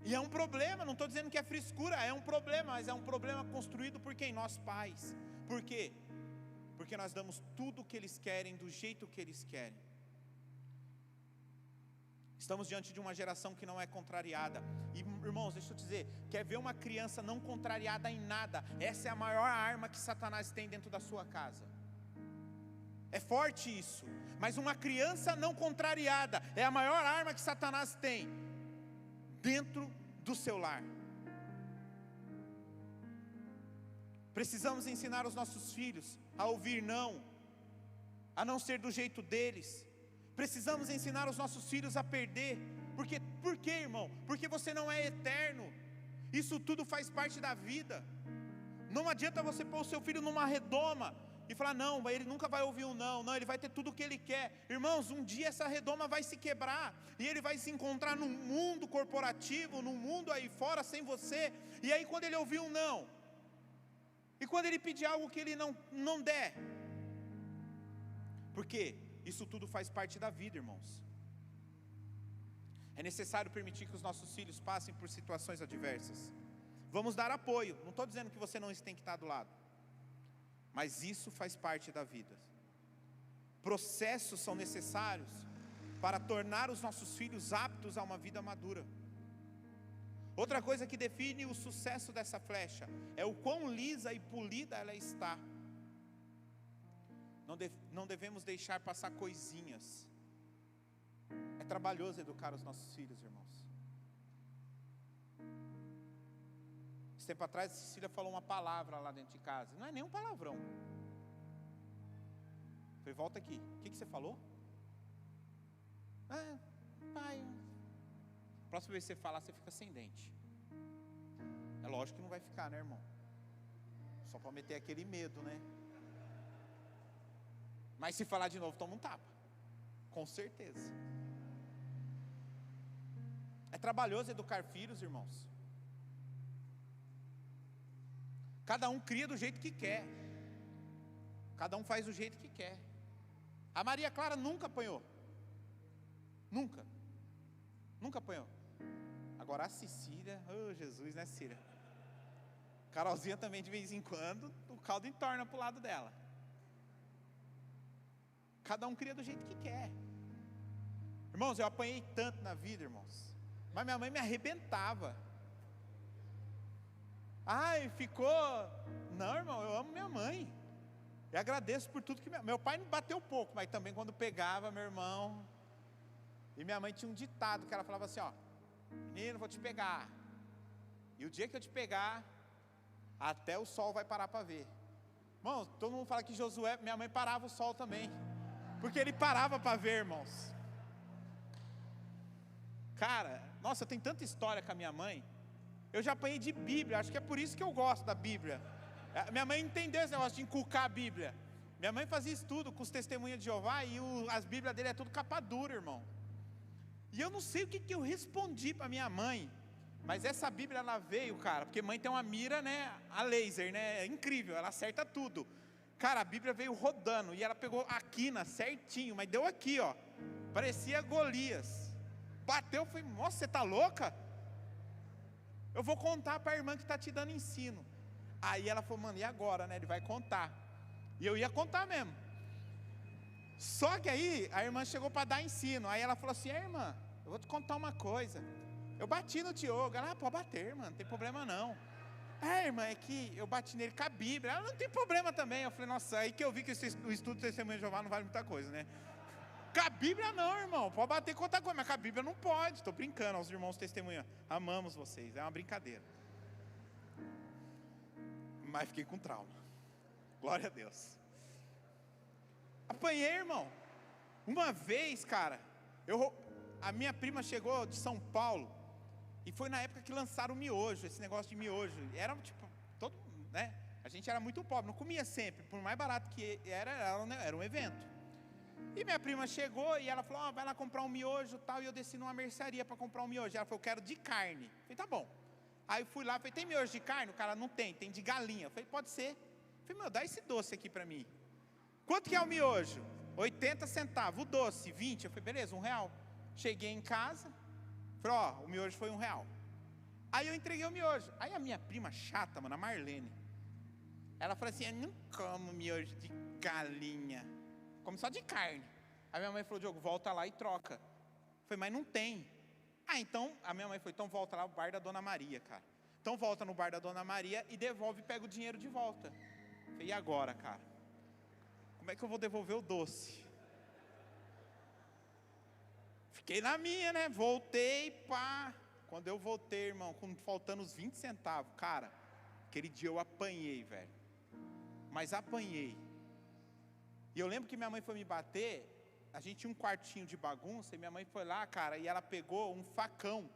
Speaker 1: E é um problema, não estou dizendo que é frescura, é um problema, mas é um problema construído por quem? Nós pais. Por quê? Porque nós damos tudo o que eles querem, do jeito que eles querem. Estamos diante de uma geração que não é contrariada. E irmãos, deixa eu te dizer, quer ver uma criança não contrariada em nada? Essa é a maior arma que Satanás tem dentro da sua casa. É forte isso, mas uma criança não contrariada é a maior arma que Satanás tem dentro do seu lar. Precisamos ensinar os nossos filhos a ouvir não, a não ser do jeito deles. Precisamos ensinar os nossos filhos a perder. Por quê, irmão? Porque você não é eterno. Isso tudo faz parte da vida. Não adianta você pôr o seu filho numa redoma e falar, não, ele nunca vai ouvir um não, ele vai ter tudo o que ele quer. Irmãos, um dia essa redoma vai se quebrar, e ele vai se encontrar num mundo corporativo, num mundo aí fora sem você, e aí quando ele ouvir um não, e quando ele pedir algo que ele não der, porque isso tudo faz parte da vida, irmãos. É necessário permitir que os nossos filhos passem por situações adversas. Vamos dar apoio, não estou dizendo que você não tem que estar do lado, mas isso faz parte da vida. Processos são necessários para tornar os nossos filhos aptos a uma vida madura. Outra coisa que define o sucesso dessa flecha é o quão lisa e polida ela está. Não devemos deixar passar coisinhas. É trabalhoso educar os nossos filhos, irmãos. Esse tempo atrás, a Cecília falou uma palavra lá dentro de casa. Não é nem um palavrão. Eu falei, volta aqui. O que você falou? Pai. Próxima vez que você falar, você fica sem dente. É lógico que não vai ficar, né, irmão? Só para meter aquele medo, né? Mas se falar de novo, toma um tapa. Com certeza. É trabalhoso educar filhos, irmãos. Cada um cria do jeito que quer. Cada um faz do jeito que quer. A Maria Clara nunca apanhou. Nunca. Nunca apanhou. Agora a Cecília, oh Jesus, né, Cecília? Carolzinha também de vez em quando, o caldo entorna pro lado dela. Cada um cria do jeito que quer. Irmãos, eu apanhei tanto na vida, irmãos. Mas minha mãe me arrebentava. Ai, ficou... Não, irmão, eu amo minha mãe. E agradeço por tudo que... Meu pai me bateu pouco, mas também quando pegava, meu irmão... E minha mãe tinha um ditado que ela falava assim, ó... Menino, vou te pegar. E o dia que eu te pegar, até o sol vai parar para ver. Irmãos, todo mundo fala que Josué... Minha mãe parava o sol também. Porque ele parava para ver, irmãos. Cara, nossa, eu tenho tanta história com a minha mãe. Eu já apanhei de Bíblia, acho que é por isso que eu gosto da Bíblia. Minha mãe entendeu esse negócio de inculcar a Bíblia. Minha mãe fazia isso tudo com os testemunhas de Jeová e as Bíblias dele é tudo capa dura, irmão. E eu não sei o que eu respondi para minha mãe, mas essa Bíblia ela veio, cara, porque mãe tem uma mira, né, a laser, né, é incrível, ela acerta tudo. Cara, a Bíblia veio rodando e ela pegou a quina certinho, mas deu aqui, ó, parecia Golias. Bateu, eu falei, nossa, você tá louca? Eu vou contar para a irmã que está te dando ensino. Aí ela falou, mano, e agora, né? Ele vai contar. E eu ia contar mesmo. Só que aí a irmã chegou para dar ensino. Aí ela falou assim, irmã, eu vou te contar uma coisa. Eu bati no Diogo. Ela, pode bater, irmã, não tem problema não. Irmã, é que eu bati nele com a Bíblia. Ela, não tem problema também. Eu falei, nossa, aí que eu vi que o estudo do Testemunho de Jeová não vale muita coisa, né? Com a Bíblia não, irmão, pode bater com outra coisa, mas com a Bíblia não pode. Estou brincando, aos irmãos testemunham, amamos vocês, é uma brincadeira. Mas fiquei com trauma. Glória a Deus. Apanhei, irmão. Uma vez, cara, a minha prima chegou de São Paulo. E foi na época que lançaram o miojo, esse negócio de miojo. Era tipo, todo, né? A gente era muito pobre, não comia sempre. Por mais barato que era um evento. E minha prima chegou e ela falou, vai lá comprar um miojo e tal. E eu desci numa mercearia para comprar um miojo. Ela falou, eu quero de carne. Eu falei, tá bom. Aí eu fui lá, falei, tem miojo de carne? O cara, não tem, tem de galinha. Eu falei, pode ser. Eu falei, meu, dá esse doce aqui para mim. Quanto que é o miojo? 80 centavos. O doce, 20. Eu falei, beleza, R$1. Cheguei em casa, falei, ó, o miojo foi R$1. Aí eu entreguei o miojo. Aí a minha prima chata, mano, a Marlene, ela falou assim, eu não como miojo de galinha, como só de carne. Aí minha mãe falou, Diogo, volta lá e troca. Eu falei, mas não tem. Então, a minha mãe falou, então volta lá no bar da Dona Maria, cara. Então volta no bar da Dona Maria e devolve e pega o dinheiro de volta. Eu falei, e agora, cara? Como é que eu vou devolver o doce? Fiquei na minha, né? Voltei, pá. Quando eu voltei, irmão, faltando os 20 centavos, cara, aquele dia eu apanhei, velho. Mas apanhei. E eu lembro que minha mãe foi me bater, a gente tinha um quartinho de bagunça, e minha mãe foi lá, cara, e ela pegou um facão.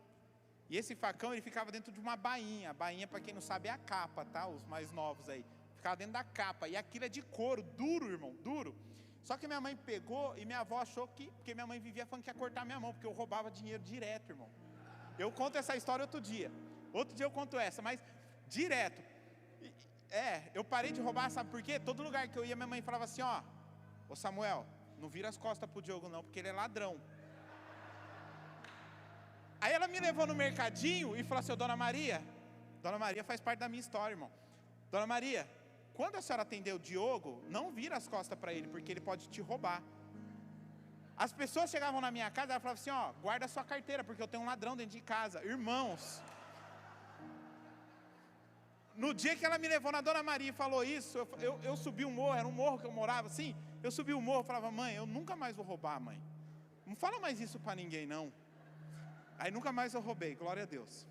Speaker 1: E esse facão, ele ficava dentro de uma bainha. A bainha, para quem não sabe, é a capa, tá? Os mais novos aí. Ficava dentro da capa. E aquilo é de couro, duro, irmão, duro. Só que minha mãe pegou e minha avó achou que... Porque minha mãe vivia falando que ia cortar minha mão, porque eu roubava dinheiro direto, irmão. Eu conto essa história outro dia. Outro dia eu conto essa, mas direto. Eu parei de roubar, sabe por quê? Todo lugar que eu ia, minha mãe falava assim, ó, ô Samuel, não vira as costas pro Diogo não, porque ele é ladrão. Aí ela me levou no mercadinho e falou assim, ô Dona Maria faz parte da minha história, irmão. Dona Maria, quando a senhora atender o Diogo, não vira as costas para ele, porque ele pode te roubar. As pessoas chegavam na minha casa e falavam assim, ó, guarda a sua carteira, porque eu tenho um ladrão dentro de casa. Irmãos, no dia que ela me levou na Dona Maria e falou isso, eu subi um morro, era um morro que eu morava assim, eu subi o morro e falava, mãe, eu nunca mais vou roubar, mãe. Não fala mais isso para ninguém, não. Aí nunca mais eu roubei, glória a Deus.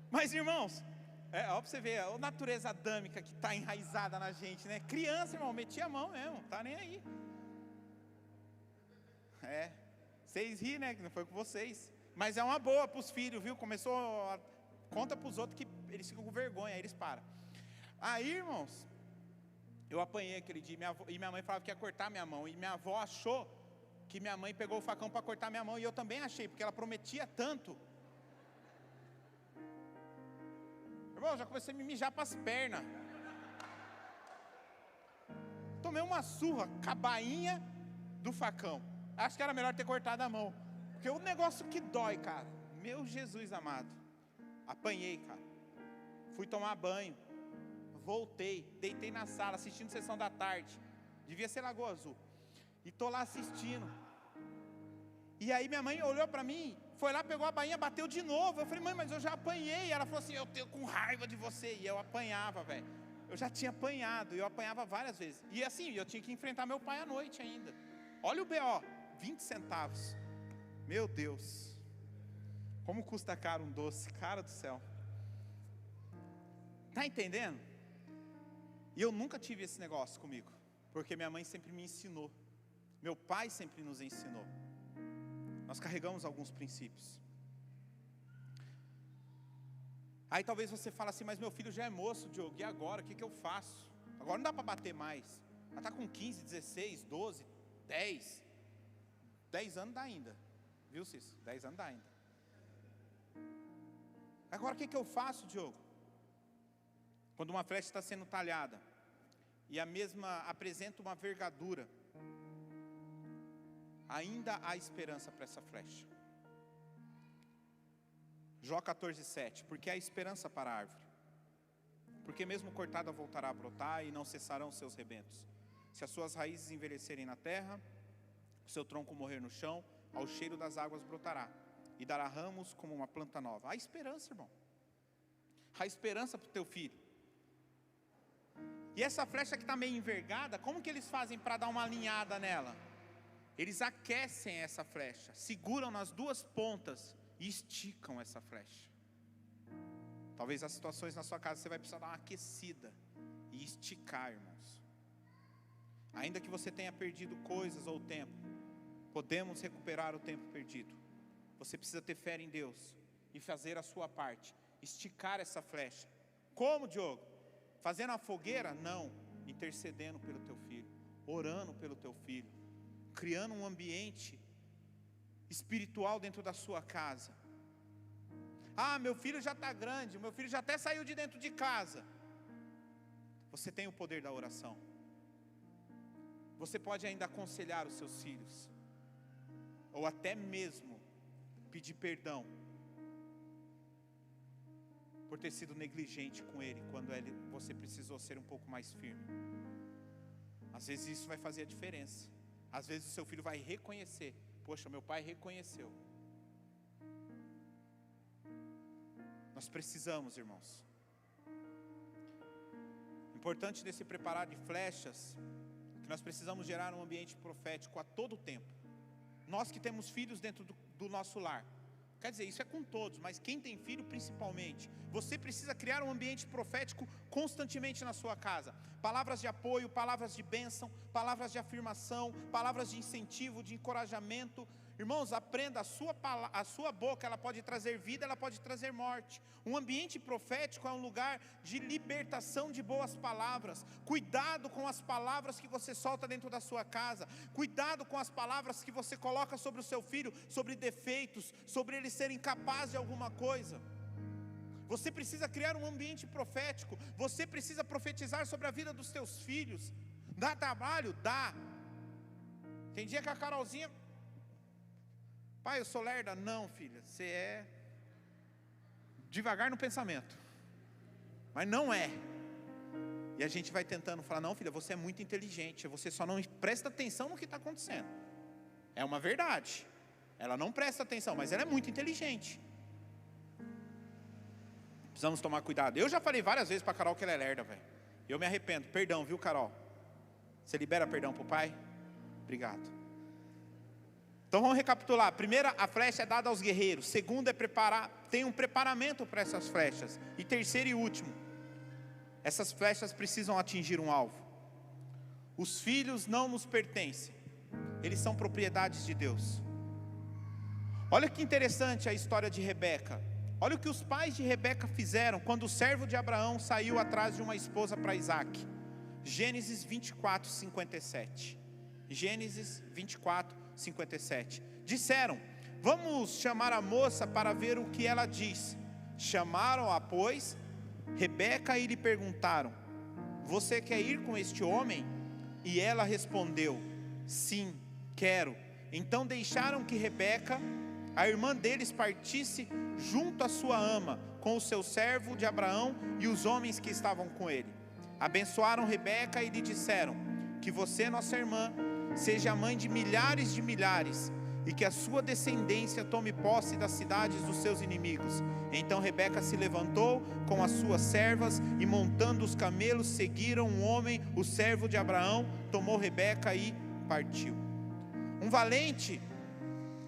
Speaker 1: Mas irmãos, ó pra você ver, a natureza adâmica que está enraizada na gente, né? Criança, irmão, metia a mão mesmo, tá nem aí. Vocês ri, né? Que não foi com vocês. Mas é uma boa para os filhos, viu? Conta para os outros que eles ficam com vergonha, aí eles param. Aí, irmãos, eu apanhei aquele dia e minha mãe falava que ia cortar minha mão. E minha avó achou que minha mãe pegou o facão para cortar minha mão. E eu também achei, porque ela prometia tanto. Irmão, já comecei a me mijar para as pernas. Tomei uma surra com a bainha do facão. Acho que era melhor ter cortado a mão. Porque o negócio que dói, cara. Meu Jesus amado. Apanhei, cara. Fui tomar banho. Voltei. Deitei na sala assistindo Sessão da Tarde. Devia ser Lagoa Azul. E tô lá assistindo. E aí minha mãe olhou pra mim. Foi lá, pegou a bainha, bateu de novo. Eu falei, mãe, mas eu já apanhei. Ela falou assim, eu tenho com raiva de você. E eu apanhava, velho. Eu já tinha apanhado. E eu apanhava várias vezes. E assim, eu tinha que enfrentar meu pai à noite ainda. Olha o B.O. 20 centavos. Meu Deus. Como custa caro um doce, cara do céu. Tá entendendo? E eu nunca tive esse negócio comigo, porque minha mãe sempre me ensinou. Meu pai sempre nos ensinou. Nós carregamos alguns princípios. Aí talvez você fale assim, mas meu filho já é moço, Diogo, e agora? O que eu faço? Agora não dá para bater mais. Ela está com 15, 16, 12, 10. 10 anos dá ainda. Viu, Cícero? 10 anos dá ainda. Agora o que eu faço, Diogo? Quando uma flecha está sendo talhada e a mesma apresenta uma vergadura, ainda há esperança para essa flecha. Jó 14:7. Porque há esperança para a árvore, porque mesmo cortada voltará a brotar e não cessarão seus rebentos. Se as suas raízes envelhecerem na terra, o seu tronco morrer no chão, ao cheiro das águas brotará e dará ramos como uma planta nova. Há esperança, irmão. Há esperança para o teu filho. E essa flecha que está meio envergada, como que eles fazem para dar uma alinhada nela? Eles aquecem essa flecha, seguram nas duas pontas e esticam essa flecha. Talvez as situações na sua casa você vai precisar dar uma aquecida e esticar, irmãos. Ainda que você tenha perdido coisas ou tempo, podemos recuperar o tempo perdido. Você precisa ter fé em Deus e fazer a sua parte, esticar essa flecha. Como, Diogo? Fazendo a fogueira? Não, intercedendo pelo teu filho, orando pelo teu filho, criando um ambiente espiritual dentro da sua casa. Ah, meu filho já está grande, meu filho já até saiu de dentro de casa. Você tem o poder da oração. Você pode ainda aconselhar os seus filhos, ou até mesmo pedir perdão por ter sido negligente com ele, quando você precisou ser um pouco mais firme. Às vezes isso vai fazer a diferença. Às vezes o seu filho vai reconhecer: poxa, meu pai reconheceu. Nós precisamos, irmãos. Importante desse preparar de flechas, que nós precisamos gerar um ambiente profético a todo tempo. Nós que temos filhos dentro do nosso lar, quer dizer, isso é com todos, mas quem tem filho principalmente, você precisa criar um ambiente profético constantemente na sua casa. Palavras de apoio, palavras de bênção, palavras de afirmação, palavras de incentivo, de encorajamento. Irmãos, aprenda, a sua boca, ela pode trazer vida, ela pode trazer morte. Um ambiente profético é um lugar de libertação de boas palavras. Cuidado com as palavras que você solta dentro da sua casa. Cuidado com as palavras que você coloca sobre o seu filho, sobre defeitos, sobre ele ser incapaz de alguma coisa. Você precisa criar um ambiente profético. Você precisa profetizar sobre a vida dos seus filhos. Dá trabalho? Dá. Tem dia que a Carolzinha: pai, eu sou lerda. Não, filha, você é devagar no pensamento, mas não é. E a gente vai tentando falar: não, filha, você é muito inteligente, você só não presta atenção no que está acontecendo. É uma verdade, ela não presta atenção, mas ela é muito inteligente. Precisamos tomar cuidado. Eu já falei várias vezes para a Carol que ela é lerda, velho. Eu me arrependo. Perdão, viu, Carol? Você libera perdão para o pai? Obrigado. Então vamos recapitular. Primeira, a flecha é dada aos guerreiros. Segunda, tem um preparamento para essas flechas. E terceiro e último, essas flechas precisam atingir um alvo. Os filhos não nos pertencem, eles são propriedades de Deus. Olha que interessante a história de Rebeca. Olha o que os pais de Rebeca fizeram quando o servo de Abraão saiu atrás de uma esposa para Isaac. Gênesis 24, 57. Gênesis 24, 57. Disseram: vamos chamar a moça para ver o que ela diz. Chamaram-a, pois, Rebeca, e lhe perguntaram: você quer ir com este homem? E ela respondeu: sim, quero. Então deixaram que Rebeca, a irmã deles, partisse junto à sua ama, com o seu servo de Abraão e os homens que estavam com ele. Abençoaram Rebeca e lhe disseram: que você, nossa irmã, seja a mãe de milhares, e que a sua descendência tome posse das cidades dos seus inimigos. Então Rebeca se levantou com as suas servas, e montando os camelos, seguiram um homem, o servo de Abraão, tomou Rebeca e partiu. Um valente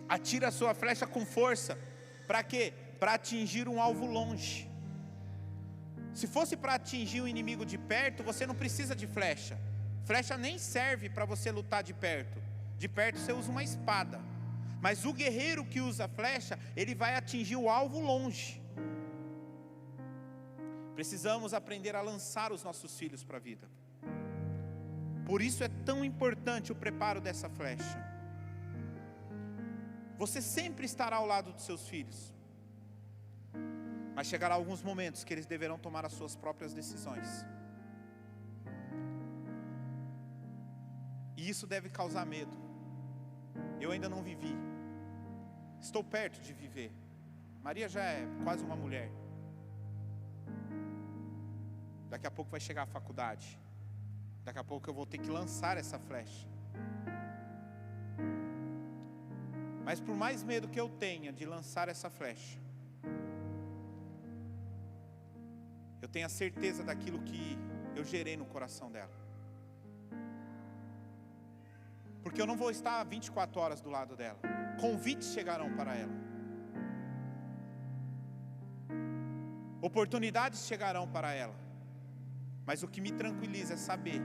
Speaker 1: atira a sua flecha com força. Para quê? Para atingir um alvo longe. Se fosse para atingir um inimigo de perto, você não precisa de flecha. Flecha nem serve para você lutar de perto. De perto você usa uma espada. Mas o guerreiro que usa flecha, ele vai atingir o alvo longe. Precisamos aprender a lançar os nossos filhos para a vida. Por isso é tão importante o preparo dessa flecha. Você sempre estará ao lado dos seus filhos, mas chegará alguns momentos que eles deverão tomar as suas próprias decisões. E isso deve causar medo. Eu ainda não vivi. Estou perto de viver. Maria já é quase uma mulher. Daqui a pouco vai chegar a faculdade. Daqui a pouco eu vou ter que lançar essa flecha. Mas por mais medo que eu tenha de lançar essa flecha, eu tenho a certeza daquilo que eu gerei no coração dela. Porque eu não vou estar 24 horas do lado dela. Convites chegarão para ela. Oportunidades chegarão para ela. Mas o que me tranquiliza é saber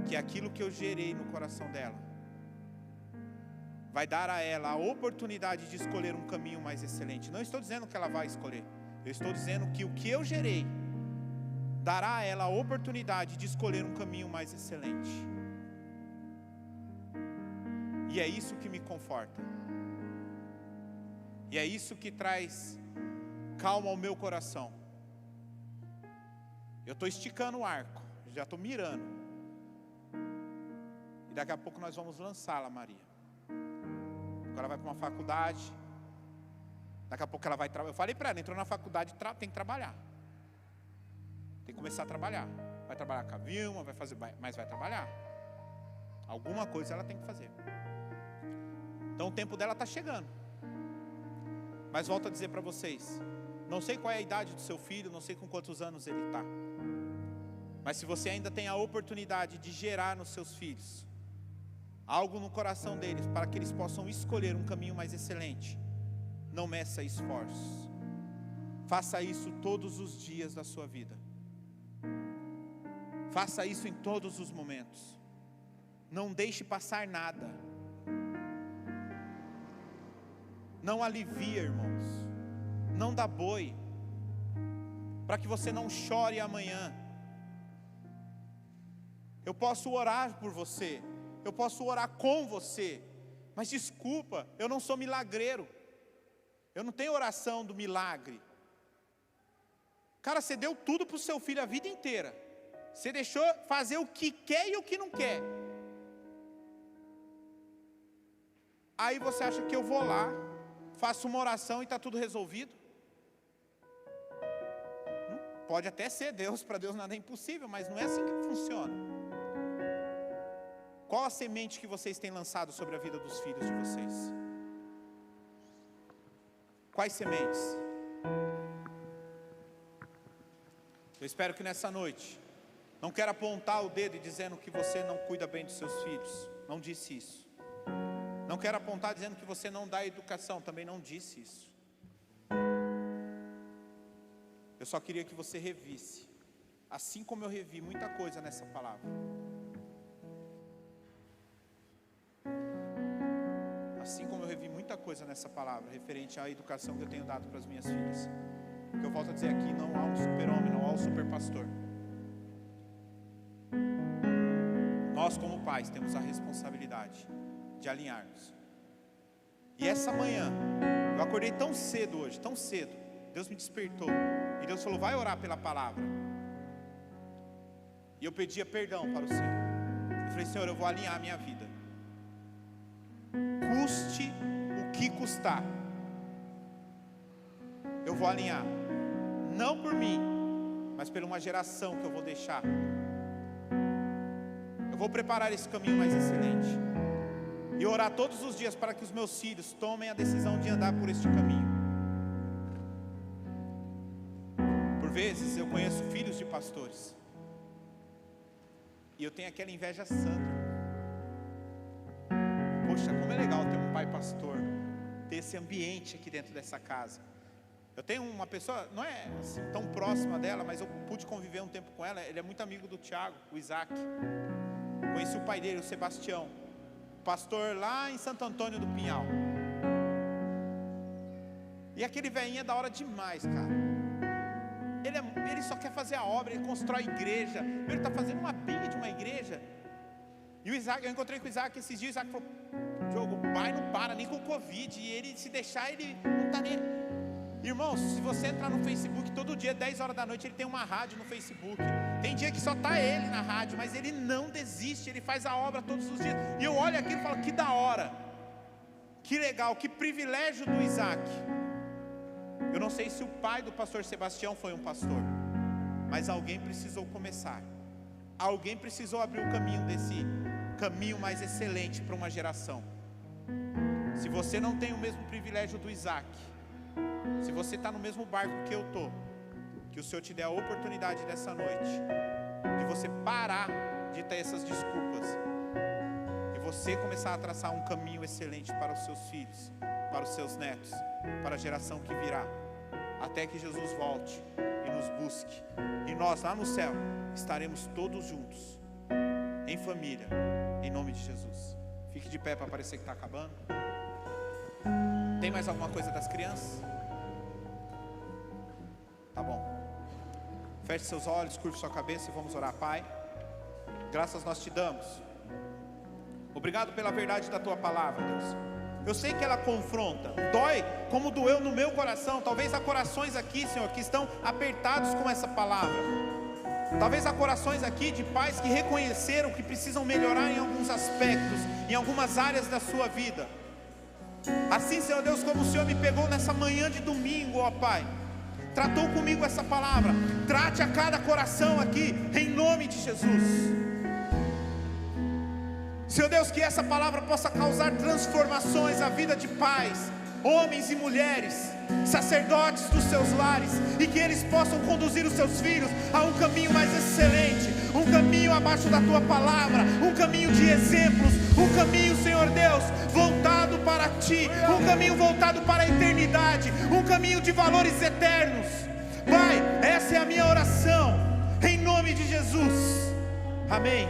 Speaker 1: que aquilo que eu gerei no coração dela vai dar a ela a oportunidade de escolher um caminho mais excelente. Não estou dizendo que ela vai escolher. Eu estou dizendo que o que eu gerei dará a ela a oportunidade de escolher um caminho mais excelente. E é isso que me conforta. E é isso que traz calma ao meu coração. Eu estou esticando o arco, já estou mirando. E daqui a pouco nós vamos lançá-la, Maria. Agora vai para uma faculdade. Daqui a pouco ela vai trabalhar. Eu falei para ela, entrou na faculdade, tem que trabalhar. Tem que começar a trabalhar. Vai trabalhar com a Vilma, mas vai trabalhar. Alguma coisa ela tem que fazer. Então o tempo dela está chegando. Mas volto a dizer para vocês, não sei qual é a idade do seu filho, não sei com quantos anos ele está. Mas se você ainda tem a oportunidade de gerar nos seus filhos algo no coração deles, para que eles possam escolher um caminho mais excelente, não meça esforços. Faça isso todos os dias da sua vida. Faça isso em todos os momentos. Não deixe passar nada. Não alivia, irmãos. Não dá boi, para que você não chore amanhã. Eu posso orar por você, eu posso orar com você, mas desculpa, eu não sou milagreiro. Eu não tenho oração do milagre. Cara, você deu tudo para o seu filho a vida inteira. Você deixou fazer o que quer e o que não quer. Aí você acha que eu vou lá, faço uma oração e está tudo resolvido? Pode até ser Deus, para Deus nada é impossível, mas não é assim que funciona. Qual a semente que vocês têm lançado sobre a vida dos filhos de vocês? Quais sementes? Eu espero que nessa noite, não quero apontar o dedo e dizendo que você não cuida bem dos seus filhos. Não disse isso. Não quero apontar dizendo que você não dá educação. Também não disse isso. Eu só queria que você revisse, assim como eu revi muita coisa nessa palavra. Assim como eu revi muita coisa nessa palavra referente à educação que eu tenho dado para as minhas filhas. Porque eu volto a dizer aqui, não há um super-homem, não há um super-pastor. Nós como pais temos a responsabilidade de alinharmos. E essa manhã, eu acordei tão cedo hoje, tão cedo. Deus me despertou. E Deus falou, vai orar pela palavra. E eu pedia perdão para o Senhor. Eu falei, Senhor, eu vou alinhar a minha vida. Custe o que custar. Eu vou alinhar. Não por mim, mas por uma geração que eu vou deixar. Eu vou preparar esse caminho mais excelente. E orar todos os dias para que os meus filhos tomem a decisão de andar por este caminho. Por vezes eu conheço filhos de pastores. E eu tenho aquela inveja santa. Poxa, como é legal ter um pai pastor, ter esse ambiente aqui dentro dessa casa. Eu tenho uma pessoa, não é assim, tão próxima dela, mas eu pude conviver um tempo com ela. Ele é muito amigo do Tiago, o Isaac. Conheci o pai dele, o Sebastião, pastor lá em Santo Antônio do Pinhal. E aquele velhinho é da hora demais, cara. Ele só quer fazer a obra, ele constrói igreja. Ele está fazendo uma pinga de uma igreja. E o Isaac, eu encontrei com o Isaac esses dias. O Isaac falou, Diogo, o pai não para nem com o Covid. E ele, se deixar, ele não está nem... Irmãos, se você entrar no Facebook, todo dia, 10 horas da noite, ele tem uma rádio no Facebook. Tem dia que só está ele na rádio, mas ele não desiste, ele faz a obra todos os dias. E eu olho aquilo e falo, que da hora, que legal, que privilégio do Isaac. Eu não sei se o pai do pastor Sebastião foi um pastor, mas alguém precisou começar. Alguém precisou abrir o caminho desse caminho mais excelente para uma geração. Se você não tem o mesmo privilégio do Isaac, se você está no mesmo barco que eu estou, que o Senhor te dê a oportunidade dessa noite, de você parar de ter essas desculpas, e você começar a traçar um caminho excelente para os seus filhos, para os seus netos, para a geração que virá. até que Jesus volte e nos busque. E nós lá no céu estaremos todos juntos, em família, em nome de Jesus. Fique de pé para parecer que está acabando. Tem mais alguma coisa das crianças? Tá bom. Feche seus olhos, curve sua cabeça e vamos orar. Pai, graças nós te damos. Obrigado pela verdade da tua palavra, Deus. Eu sei que ela confronta, dói como doeu no meu coração. Talvez há corações aqui, Senhor, que estão apertados com essa palavra. Talvez há corações aqui de pais que reconheceram que precisam melhorar em alguns aspectos, em algumas áreas da sua vida. Assim, Senhor Deus, como o Senhor me pegou nessa manhã de domingo, ó Pai, tratou comigo essa palavra, trate a cada coração aqui, em nome de Jesus. Senhor Deus, que essa palavra possa causar transformações na vida de pais, homens e mulheres, sacerdotes dos seus lares, e que eles possam conduzir os seus filhos a um caminho mais excelente, um caminho abaixo da tua palavra, um caminho de exemplos, um caminho, Senhor Deus, voltado para ti, um caminho voltado para a eternidade, um caminho de valores eternos. Pai, essa é a minha oração, em nome de Jesus, amém.